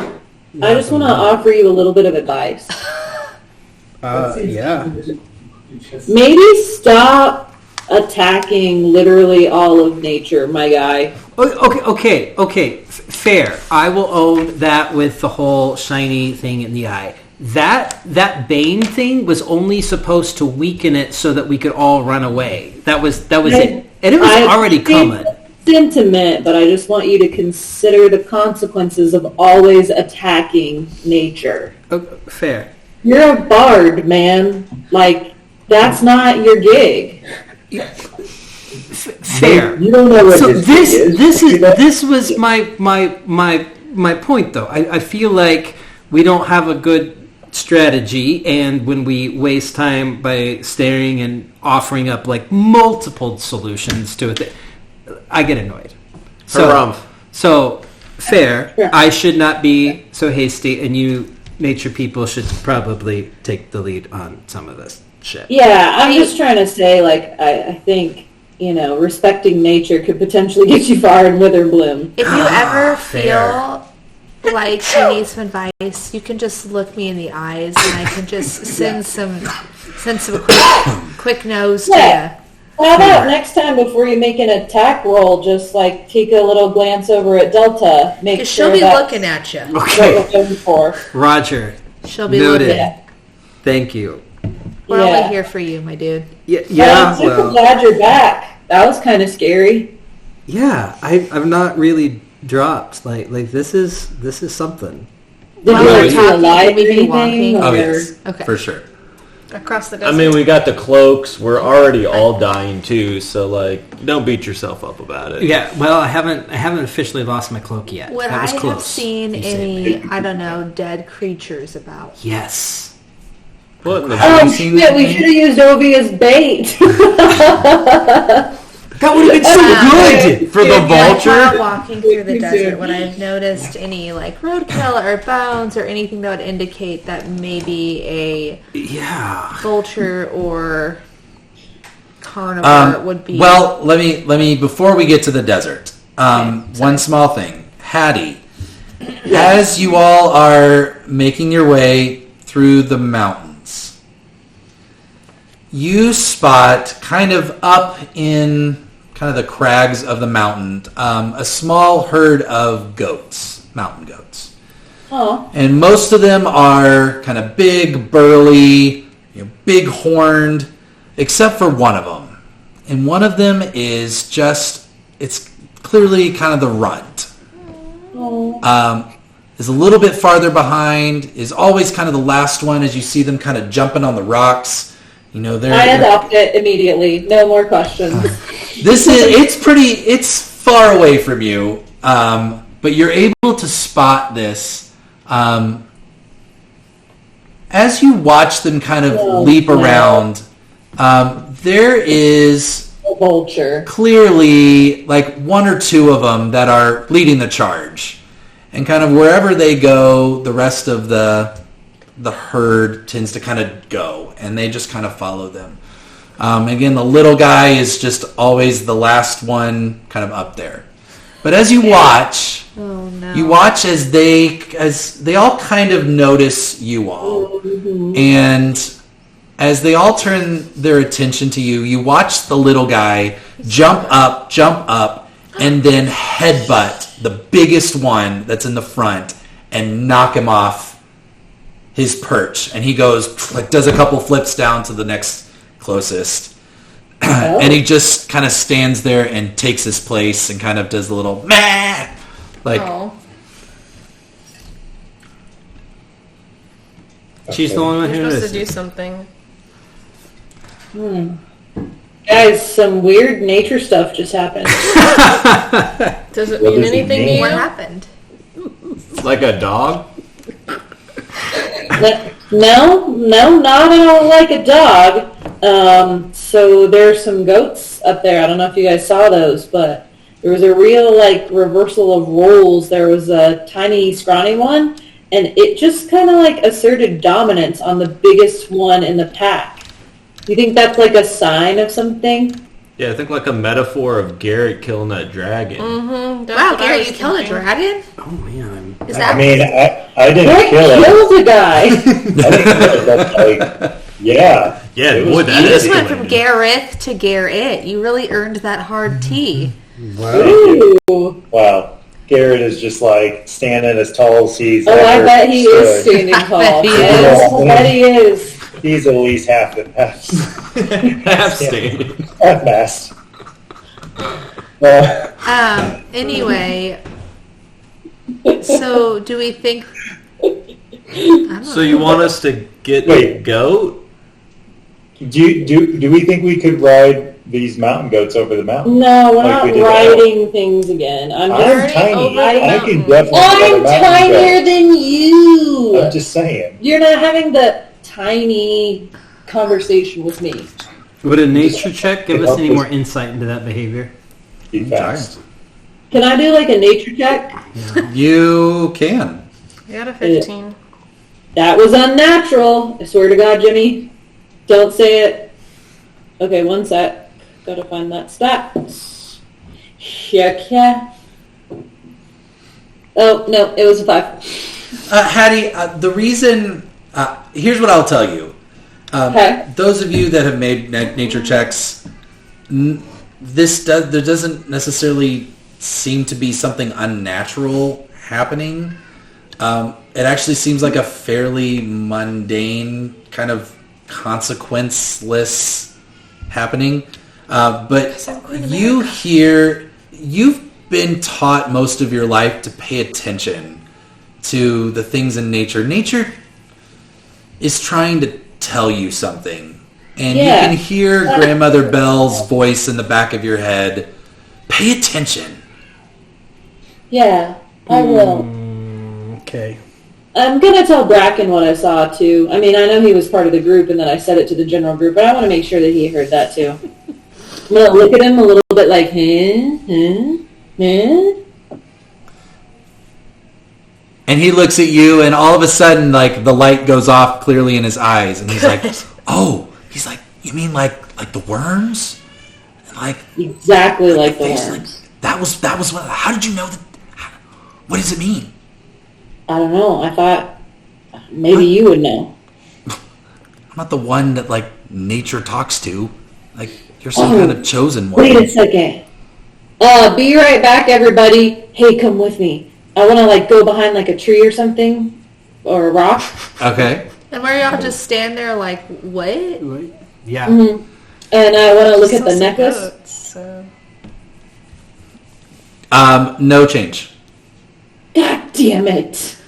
I just want to offer you a little bit of advice. Yeah. Maybe stop attacking literally all of nature, my guy. Okay. Fair. I will own that with the whole shiny thing in the eye. That Bane thing was only supposed to weaken it so that we could all run away. That was it. And it was already coming. Sentiment, but I just want you to consider the consequences of always attacking nature. Fair. You're a bard, man. Like, that's not your gig. Fair. You don't know what So his thing this was my point though. I feel like we don't have a good strategy, and when we waste time by staring and offering up like multiple solutions to it, I get annoyed. So fair. Sure. I should not be so hasty, and you nature people should probably take the lead on some of this shit. Yeah, I'm just trying to say, like, I think, respecting nature could potentially get you far in Witherbloom. If you ever fair. feel like you need some advice, you can just look me in the eyes, and I can just send some quick no's to Yeah. How about next time before you make an attack roll, just like take a little glance over at Delta, you. make Because sure she'll be that's looking at you. what Okay, we're going for. Roger. She'll be Noted. looking. Yeah. Thank you. We're Yeah. only here for you, my dude. Yeah. I'm super Well, glad you're back. That was kind of scary. yeah. I'm not really dropped. Like this is something. Did While you we're like feel talking, alive can we or be anything? walking? Oh or- yes, Okay. for sure. Across the I desert. mean, we got the cloaks. We're already all dying too, so like, don't beat yourself up about it. Yeah. Well, I haven't officially lost my cloak yet. Would that I was close. have seen You saved any, me. I don't know, dead creatures about? Yes. What in the Oh you seen shit, we anything? should have used Ovi as bait. That would have been so good. For the While vulture? walking through the Me desert, too. would I have noticed any like roadkill or bones or anything that would indicate that maybe a Yeah. vulture or carnivore would be? Well, let me before we get to the desert. One small thing, Hattie. As you all are making your way through the mountains, you spot kind of up in kind of the crags of the mountain a small herd of goats, mountain goats. Oh, And most of them are kind of big, burly, big horned, except for one of them. And one of them is it's clearly kind of the runt. Is a little bit farther behind, is always kind of the last one as you see them kind of jumping on the rocks. They're... I adopt it immediately. No more questions. It's far away from you, but you're able to spot this as you watch them kind of leap no. around. There is A vulture. clearly like one or two of them that are leading the charge, and kind of wherever they go, the rest of the herd tends to kind of go, and they just kind of follow them. Again, the little guy is just always the last one kind of up there. But as you watch, oh no! you watch as they all kind of notice you all. And as they all turn their attention to you, you watch the little guy jump up, and then headbutt the biggest one that's in the front and knock him off his perch. And he goes, does a couple flips down to the next closest. And he just kind of stands there and takes his place and kind of does a little meh, like... Oh. She's the only one You're who supposed to do noticed. something. Guys, some weird nature stuff just happened. Does it What mean does it anything to mean? you? What happened? Like a dog? No, not at all like a dog. So there's some goats up there. I don't know if you guys saw those, but there was a real reversal of roles. There was a tiny, scrawny one, and it just kind of asserted dominance on the biggest one in the pack. Do you think that's a sign of something? Yeah, I think like a metaphor of Garrett killing that dragon. Mm-hmm. Wow, Garrett, you killed a dragon? Oh man. Is that? I mean, I didn't What kill it. kills a guy? I didn't kill it. That's yeah. Yeah, It was boy, that You just went escalated. from Gareth to Garrett. You really earned that hard T. Ooh. Wow. Garrett is just standing as tall as he's Oh, I ever bet he is stood. standing tall. bet he Yes, I bet he is. He's at least half the Half standing. half mast. Anyway, so do we think? I don't So you want us to get the Wait. goat? Do we think we could ride these mountain goats over the mountain. No, we're Like we not did riding things again. I'm tiny. over the I can mountain. definitely ride a mountain tinier goat. than you. I'm just saying. You're not having the tiny conversation with me. Would a nature check give It us helps any us- more insight into that behavior? Be fast. Can I do like a nature check? You can. I got a 15. That was unnatural. I swear to God, Jimmy. Don't say it. Okay, one sec. Gotta find that stat. Yeah. Oh, no, it was a 5. Hattie, the reason... here's what I'll tell you. Okay. Those of you that have made nature checks, there doesn't necessarily seem to be something unnatural happening. It actually seems like a fairly mundane kind of consequenceless happening. But you've been taught most of your life to pay attention to the things in nature. Nature is trying to tell you something. And you can hear Grandmother Bell's voice in the back of your head. Pay attention. Yeah, I will. Okay. I'm going to tell Bracken what I saw, too. I mean, I know he was part of the group, and then I said it to the general group, but I want to make sure that he heard that, too. I'm going to look at him a little bit like, And he looks at you, and all of a sudden, like, the light goes off clearly in his eyes, and he's like, "Oh," he's like, "You mean like the worms?" And like Exactly like the he's worms. like, that was what. How did you know that? What does it mean? I don't know. I thought maybe you would know. I'm not the one that like nature talks to. Like you're some kind of chosen one. Wait a second. Be right back, everybody. Hey, come with me. I want to like go behind like a tree or something, or a rock. Okay. And where y'all just stand there like, what? Yeah. Mm-hmm. And I want to look at Saw the some necklace. goats, so. No change. God damn it.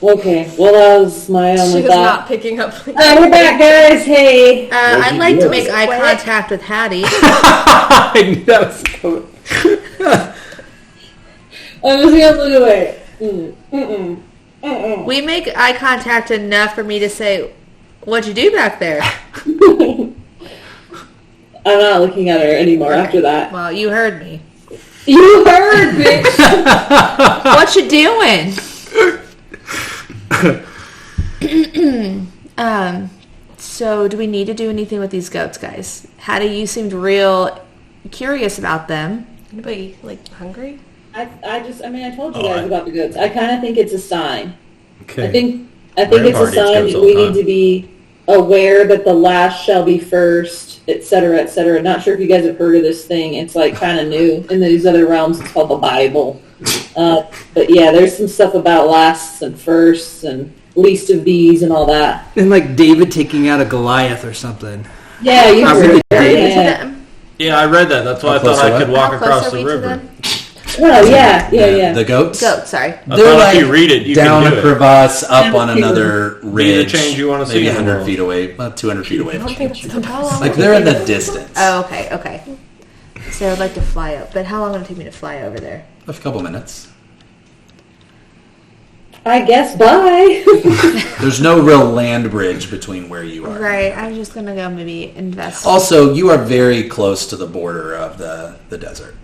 Okay, well that was my She only was thought. not picking up. We're back, guys. Hey. I'd like to make eye What? contact with Hattie. I knew that was coming. I'm just gonna look away. We make eye contact enough for me to say, "What'd you do back there?" I'm not looking at her anymore after that. Well, you heard me. You heard, bitch. What you doing? So do we need to do anything with these goats, guys? Hattie, you seemed real curious about them. Anybody, like, hungry? I told you guys about the goats. I kind of think it's a sign. Okay. I think Rare it's a parties sign goes that all we the need time. to be aware that the last shall be first, etc., etc. Not sure if you guys have heard of this thing. It's like kind of new in these other realms. It's called the Bible. But yeah, there's some stuff about lasts and firsts and least of these and all that. And like David taking out a Goliath or something. Yeah, you How heard really it. David? Yeah. Yeah, I read that. That's why I How close thought are I could what? walk How close across are the we to river. them? Oh yeah. The goats? Goats, sorry. I thought if you read it, you down can do a it. crevasse, up Yeah, on another Be the ridge. change you wanna see maybe in the 100 world. feet away, about 200 feet away. I don't think that's the best. Like they're in the distance. Oh, okay. So I'd like to fly up, but how long would it take me to fly over there? A couple minutes. I guess bye. There's no real land bridge between where you are. Right, I'm just gonna go maybe invest. Also, you are very close to the border of the desert.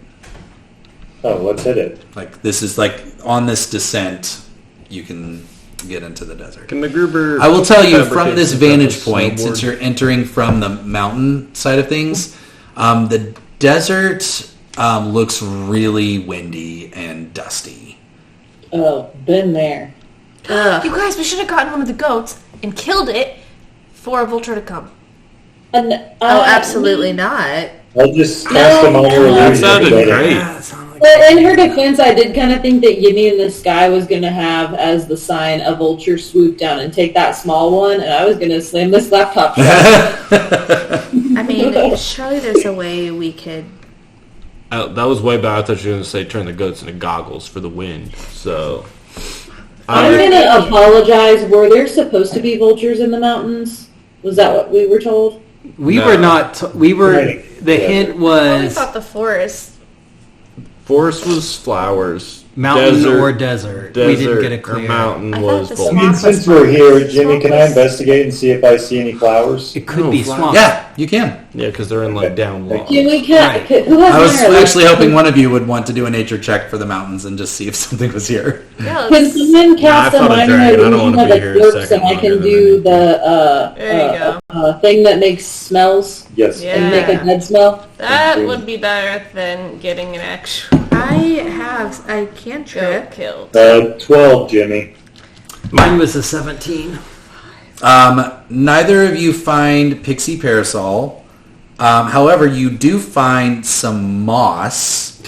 Oh, let's hit it. Like this is like on this descent, you can get into the desert. Can MacGruber I will tell you from fabricate this some type of vantage point, since snowboard? you're entering from the mountain side of things, the desert looks really windy and dusty. Oh, been there. You guys, we should have gotten one of the goats and killed it for a vulture to come. And, Oh, absolutely not. I'll just cast them all That illusion. sounded great. Yeah, it sounded like But in her defense, I did kind of think that Yimmy in the sky was going to have as the sign a vulture swoop down and take that small one, and I was going to slam this laptop shut. I mean, surely there's a way we could. That was way bad. I thought you were going to say turn the goats into goggles for the wind. So I'm going to apologize. Were there supposed to be vultures in the mountains? Was that what we were told? We No. were not. We were. Right. The hint Well, we was thought the forest. Forest was flowers. mountain or desert. We didn't get a or clear. mountain I was thought the I vulture. mean, swamp since we're here, Jimmy, can I Swamp was- investigate and see if I see any flowers? It could No, be flat. swamp. Yeah, you can. Yeah, because they're in like down low. Can we Right. who has I was minor actually illusion? hoping one of you would want to do a nature check for the mountains and just see if something was here. Yeah, Can let's- someone cast I a fought a minor dragon. I don't illusion wanna of be a here a corpse second and I longer can than do any. There you go. thing that makes smells Yes. Yeah. and make a dead smell? that would be better than getting an actual I cantrip. killed. 12, Jimmy. Mine was a 17. Neither of you find Pixie Parasol. However, you do find some moss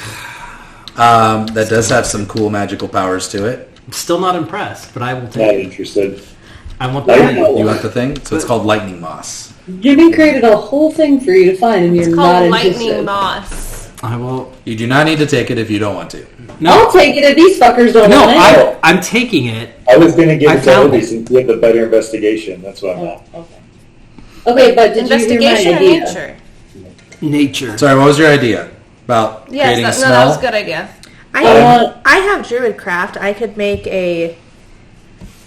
that does have some cool magical powers to it. I'm still not impressed, but I will Not take it. interested. I want the Lightning. thing. You want the thing? So it's called lightning moss. Jimmy created a whole thing for you to find, and It's you're called not lightning interested. moss. I will. You do not need to take it if you don't want to. I'll No, take it if these fuckers don't no. want it. I'm taking it. I was going to give I it to found Obi it. since you have the better investigation. That's what I'm at. Okay, but did you Investigation hear or my idea? nature? Nature. Sorry, what was your idea about Yes, creating a no, smell? that was a good idea. I have Druidcraft. I could make a.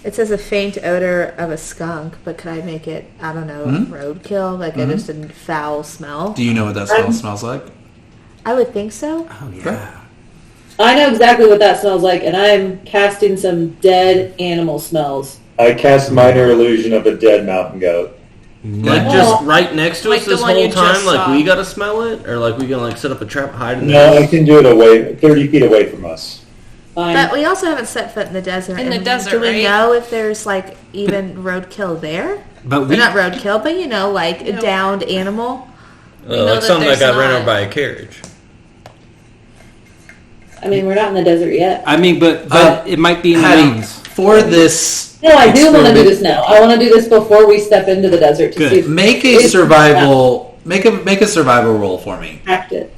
It says a faint odor of a skunk, but could I make it? I don't know, roadkill, like just a foul smell. Do you know what that smell smells like? I would think so. Oh yeah. I know exactly what that smells like, and I'm casting some dead animal smells. I cast minor illusion of a dead mountain goat. Like just right next to Like us the this one whole you just time. Like saw. we gotta smell it, or like we gonna like set up a trap, hide in No, I there. can do it away, 30 feet away from us. Fine. But we also haven't set foot in the desert. In the and desert, do we right? know if there's like even roadkill there? But Or we not roadkill, but like a downed animal. know Like that something that there's got ran not- over by a carriage. I mean, we're not in the desert yet. I mean, but it might be in the Hattie, mountains. for this No, I do want to do experiment, this now. I want to do this before we step into the desert to Good. see if make a it's survival make a survival roll for me. hacked it.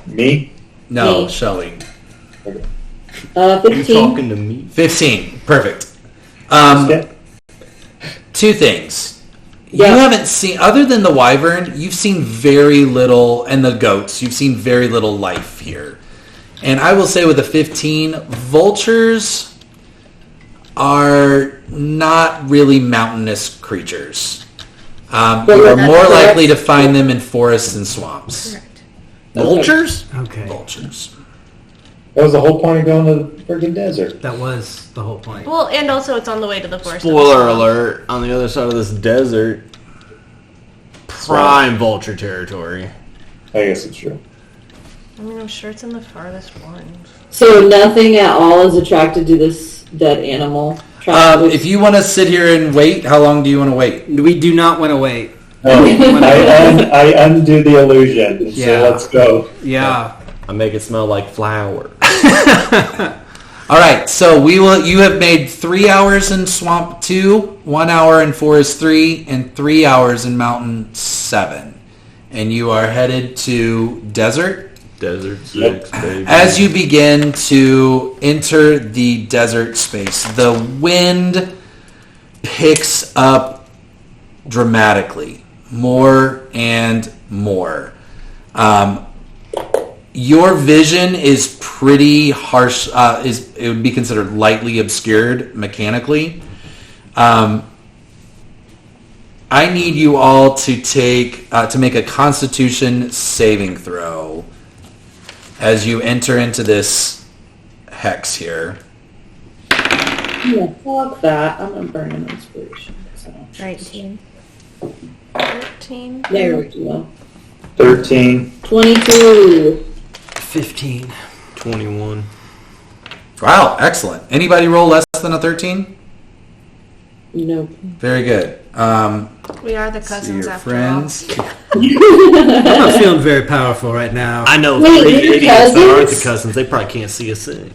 Me? No, Me. Shelley. You 15. talking to me? 15. Perfect. Yeah. Two things. Yeah. You haven't seen, other than the wyvern, you've seen very little, and the goats, you've seen very little life here. And I will say with a 15, vultures are not really mountainous creatures. You are that's more correct. likely to find them in forests and swamps. Vultures? Okay. Vultures. That was the whole point of going to the freaking desert. That was the whole point. Well, and also it's on the way to the forest. Spoiler alert! On the other side of this desert, prime vulture territory. I guess it's true. I mean, I'm sure it's in the farthest one. So nothing at all is attracted to this dead animal. If you want to sit here and wait, how long do you want to wait? We do not want to wait. Oh, I undo the illusion and say, Yeah. let's go. Yeah. I make it smell like flour. All right, so you have made 3 hours in Swamp 2, 1 hour in Forest 3, and 3 hours in Mountain 7. And you are headed to Desert. Desert 6, baby. As you begin to enter the desert space, the wind picks up dramatically, more and more. Your vision is pretty harsh. It would be considered lightly obscured mechanically. I need you all to make a Constitution saving throw as you enter into this hex here. Yeah, fuck that. I'm gonna burn an inspiration. So. 19. 13. There we go. 13. 22. 15. 21. Wow, excellent. Anybody roll less than a 13? Nope. Very good. We are the See cousins your after friends. I'm not feeling very powerful right now. I know Wait, 3 you're idiots that aren't the cousins? cousins. They probably can't see a thing.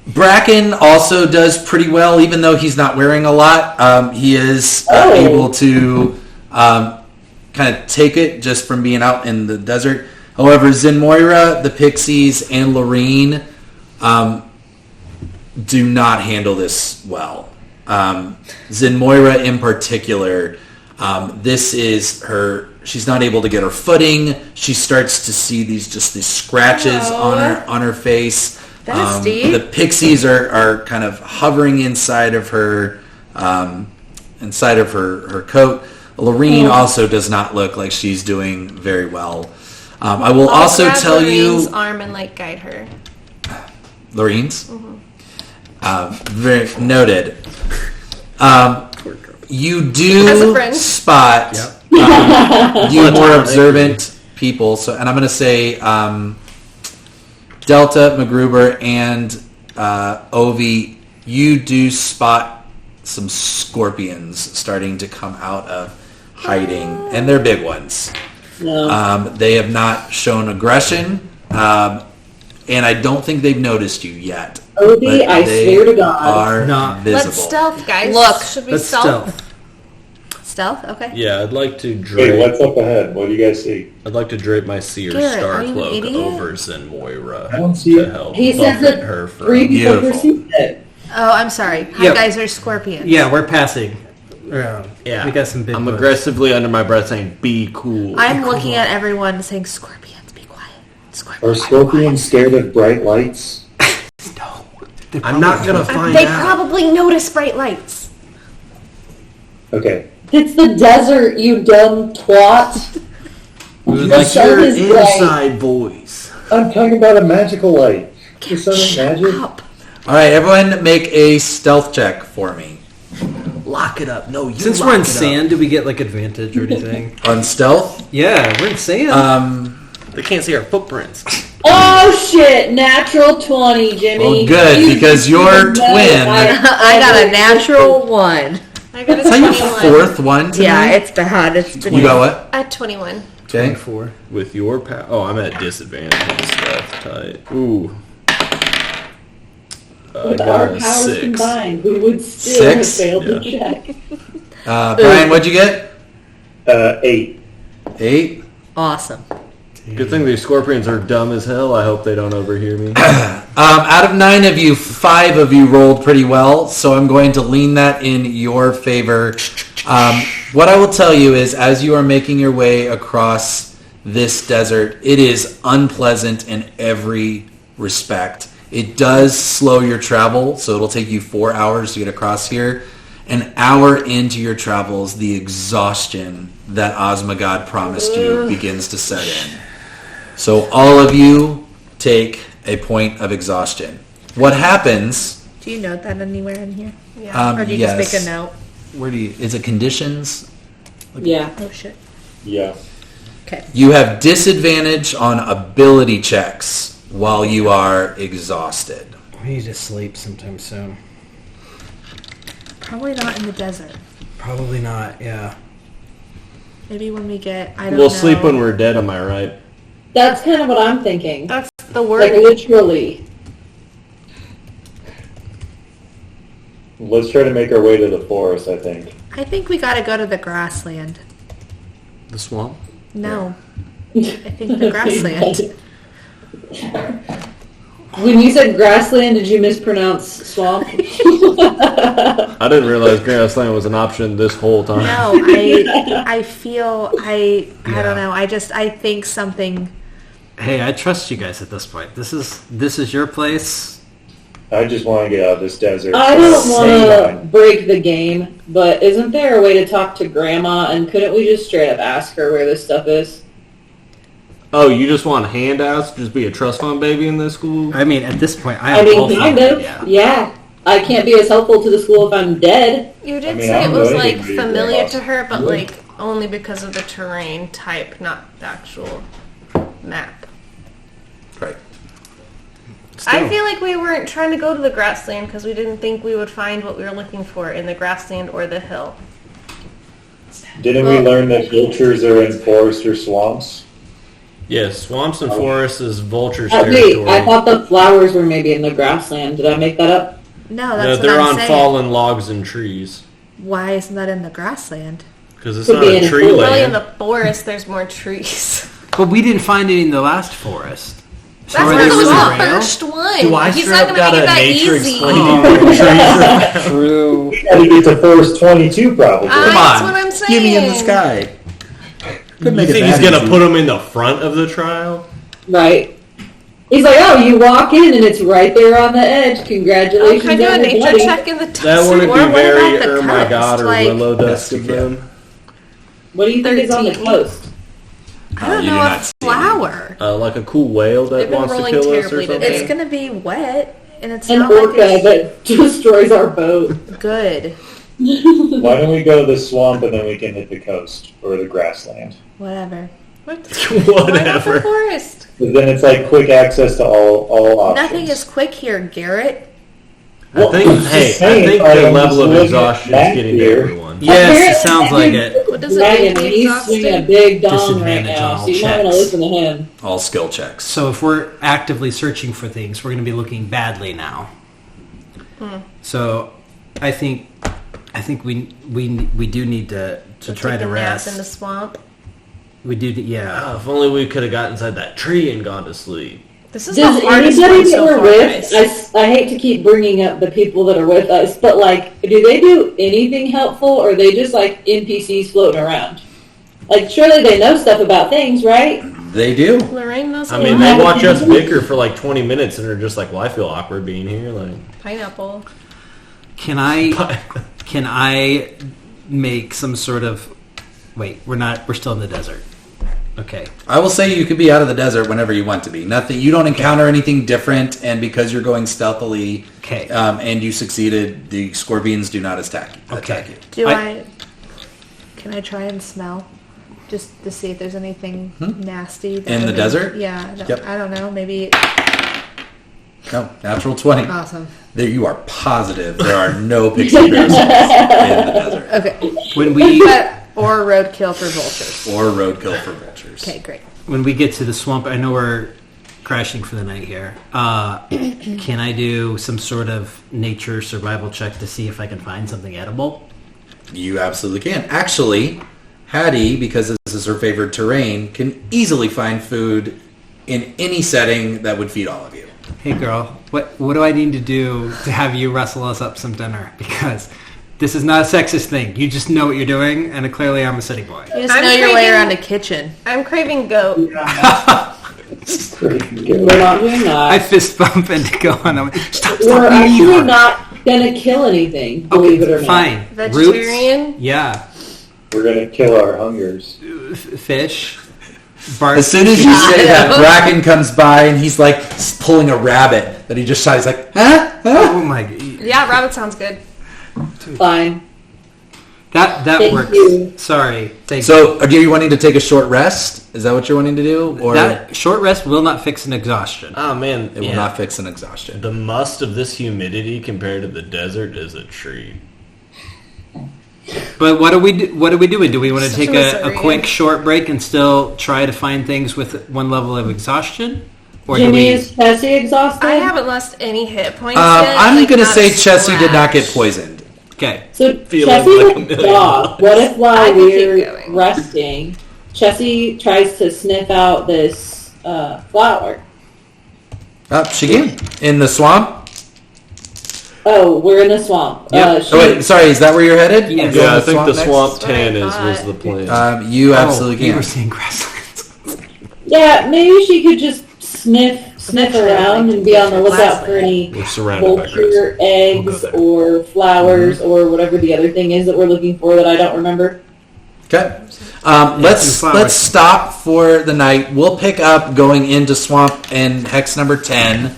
Bracken also does pretty well, even though he's not wearing a lot. He is able to kind of take it just from being out in the desert. However, Zenmoira, the Pixies, and Lorene do not handle this well. Zenmoira in particular This is her. She's not able to get her footing. She starts to see these scratches on her face. That's deep. The pixies are kind of hovering inside of her her coat. Lorene also does not look like she's doing very well. I will also tell Lorene's you, arm and guide her. Lorene's. Very noted. You do spot you more observant people. So, and I'm going to say Delta, MacGruber, and Ovi. You do spot some scorpions starting to come out of hiding, and they're big ones. No. They have not shown aggression, and I don't think they've noticed you yet. Obi, I swear to God. Are Not visible. Let's stealth, guys. Look. Should we Let's stealth? Stealth? Okay. Yeah, I'd like to Wait, drape. what's up ahead? What do you guys see? I'd like to drape my Seer Garrett, Star are you an Cloak idiot? over Zenmoira I don't see to it. help He says buffet that her from. 3 people Beautiful. received it. Oh, I'm sorry. You Yep. guys are scorpions. Yeah, we're passing. Yeah, We got some big I'm ones. aggressively under my breath saying, "Be cool." I'm looking at everyone saying, "Scorpions, be quiet." Are Scorpions. scorpions scared of bright lights? I'm not gonna find They out. probably notice bright lights. Okay. It's the desert, you dumb twat. We would The like sun Your is bright. inside voice. I'm talking about a magical light. The sun is magic? Up. All right, everyone, make a stealth check for me. Lock it up. No, you. Since we're in sand, do we get advantage or anything? On stealth, Yeah, we're in sand. They can't see our footprints. Oh shit! Natural 20, Jimmy. well, good, You because your know twin. I got a natural 1. I got a Is that your 21. fourth one tonight? Yeah, it's bad. It's been You got what? At 21. Okay. 24. With your power. Oh, I'm at disadvantage on stealth type. Ooh. with I our got a powers 6. combined, we would still have 6? failed the Yeah. check. Brian, what'd you get? 8. 8. awesome. Good thing these scorpions are dumb as hell. I hope they don't overhear me. Out of 9 of you, 5 of you rolled pretty well, so I'm going to lean that in your favor. What I will tell you is, as you are making your way across this desert, it is unpleasant in every respect. It does slow your travel, so it'll take you 4 hours to get across here. An hour into your travels, the exhaustion that Osmagod promised you begins to set in. So all of you take a point of exhaustion. What happens? Do you note that anywhere in here? Yeah. Or do you yes. just make a note? Where do you? Is it conditions? Yeah. Oh, shit. Yeah. Okay. You have disadvantage on ability checks while you are exhausted. We need to sleep sometime soon. Probably not in the desert. Probably not, yeah. Maybe when we get, I don't know. We'll sleep when we're dead, am I right? That's kind of what I'm thinking. That's the word. Like literally. Let's try to make our way to the forest, I think. I think we gotta go to the grassland. The swamp? No. I think the grassland. When you said grassland, did you mispronounce swamp? I didn't realize grassland was an option this whole time. No, I feel, I don't know. I think something, Hey, I trust you guys at this point. This is your place. I just want to get out of this desert. I don't Same want to time. break the game, but isn't there a way to talk to Grandma, and couldn't we just straight up ask her where this stuff is? Oh, you just want handouts? Just be a trust fund baby in this school? I mean, at this point, I I am all mean, for kind it, of. yeah. Yeah. I can't be as helpful to the school if I'm dead. You did I mean, say I it don't know was anything like about your familiar grandma's. to her, but like only because of the terrain type, not the actual map. Right. I feel like we weren't trying to go to the grassland because we didn't think we would find what we were looking for in the grassland or the hill. Didn't we learn that vultures are in forest or swamps? Yes, swamps and forests is vulture's Wait, territory. I thought the flowers were maybe in the grassland. Did I make that up? no, No, that's what they're I'm on saying. fallen logs and trees. Why isn't that in the grassland? Because it's Could not be a in a tree forest. Really, in land. the forest, there's more trees. But we didn't find any in the last forest. That's where this was is the real? first one. Do I He's sure not have going to got make a it that nature easy. explaining where trees are? True. We gotta get to first 22 probably. Come That's on. what I'm saying. Give me in the sky. Could You make it think he's that going to easy. put him in the front of the trial? Right. He's like, oh, you walk in and it's right there on the edge. Oh, Congratulations, can I do a everybody. nature check in the That desert? wouldn't Or be what very, about the oh my coast? god, or Like- willow Yes, dust you of can. them. What do you think is on the 13. coast? I don't you do know, not a see flower. Like a cool whale that They've been wants to rolling kill us or terribly something. today. It's going to be wet, and it's An not like orca it's that destroys our boat. good. Why don't we go to the swamp and then we can hit the coast or the grassland? Whatever. Why not the Whatever. forest? 'Cause then it's like quick access to all options. Nothing is quick here, Garrett. I think, I'm just hey, saying, I think like, the I'm level just of looking exhaustion at is getting here. to everyone. Yes, it sounds like it. What does it Ryan, make me he's swinging a exhausted? big dong right Disadvantage on now, all so you might want to checks. listen to him. All skill checks. So if we're actively searching for things, we're going to be looking badly now. So I think we do need to try Take to a nap in the rest. swamp. We do, yeah. Oh, if only we could have got inside that tree and gone to sleep. This is Does the hardest anybody one that so we're far, with, guys. I hate to keep bringing up the people that are with us, but like, do they do anything helpful or are they just like NPCs floating around? Like, surely they know stuff about things, right? They do. Lorraine knows a I mean, lot. they watch us bicker for like 20 minutes and are just like, well, I feel awkward being here. Like, Pineapple. Can I make some sort of? Wait, we're still in the desert. Okay. I will say you could be out of the desert whenever you want to be. Nothing. You don't encounter anything different, and because you're going stealthily, Okay. And you succeeded, the scorpions do not attack you. Can I try and smell? Just to see if there's anything nasty. that In the would be- desert? Yeah. Yep. I don't know. Maybe. No, natural 20. Awesome. There, you are positive there are no pixie bears in the desert. Okay. When we Or roadkill for vultures. Or roadkill for vultures. Okay, great. when we get to the swamp, I know we're crashing for the night here. Can I do some sort of nature survival check to see if I can find something edible? You absolutely can. Actually, Hattie, because this is her favorite terrain, can easily find food in any setting that would feed all of you. Hey girl, what do I need to do to have you wrestle us up some dinner? Because this is not a sexist thing. You just know what you're doing, and clearly I'm a city boy. You just I'm know your way craving- around a kitchen. I'm craving goat. We're not doing I that. fist bump into go on. I'm like, stop We're eating actually her. not going to kill anything, believe it or Okay, not. fine. Vegetarian? Roots, yeah. We're gonna kill our hungers. Fish. As soon as you say that, Bracken comes by and he's like pulling a rabbit that he just shot. He's like, huh? Oh my. Yeah, rabbit sounds good. Fine. That Thank works. you. Sorry. Thank you. So, are you wanting to take a short rest? Is that what you're wanting to do? Or That short rest will not fix an exhaustion. oh man, it will not fix an exhaustion? The must of this humidity compared to the desert is a treat. But what are we doing? Do we want to Such take a a Missourian. quick short break and still try to find things with one level of exhaustion? Or do Jimmy, we? is Tessie exhausted? I haven't lost any hit points yet. I'm like, going to not say a Chessie did not get scratch. poisoned. Okay. So Feeling Chessie like a was million off. What if I while can keep we're going. resting, Chessie tries to sniff out this flower? She can. In the swamp? Oh, we're in the swamp. Yep. Oh, wait, sorry, is that where you're headed? Yes. You're Yeah, I going to think the next? swamp That's what I 10 was thought. the plan. You absolutely You can. were seeing grasslands. Yeah, maybe she could just sniff Eventually, around like, and be on the lookout grassland. for any We're surrounded by vulture grass. eggs We'll go there. or flowers or whatever the other thing is that we're looking for that I don't remember. Okay. some Let's flowers. stop for the night. We'll pick up going into swamp and hex number 10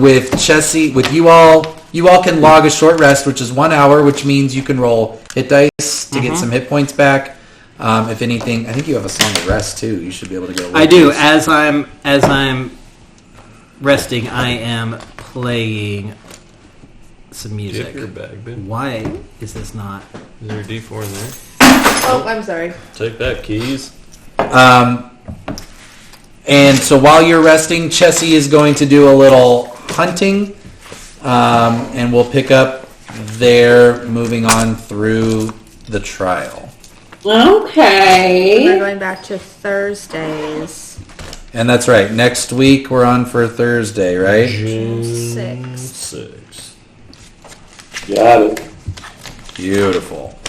with Chessie. With you all. You all can log a short rest, which is 1 hour, which means you can roll hit dice to get some hit points back. If anything, I think you have a song of rest too. You should be able to go. I do. As I'm resting, I am playing some Do you have music. your bag, Ben? Why is this not? Is there a D4 in there? Oh, I'm sorry. Take that, keys. And so while you're resting, Chessie is going to do a little hunting, and we'll pick up there, moving on through the trial. We're Okay. going back to Thursdays. And that's right. Next week we're on for Thursday, right? June 6th. 6th. Got it. Beautiful.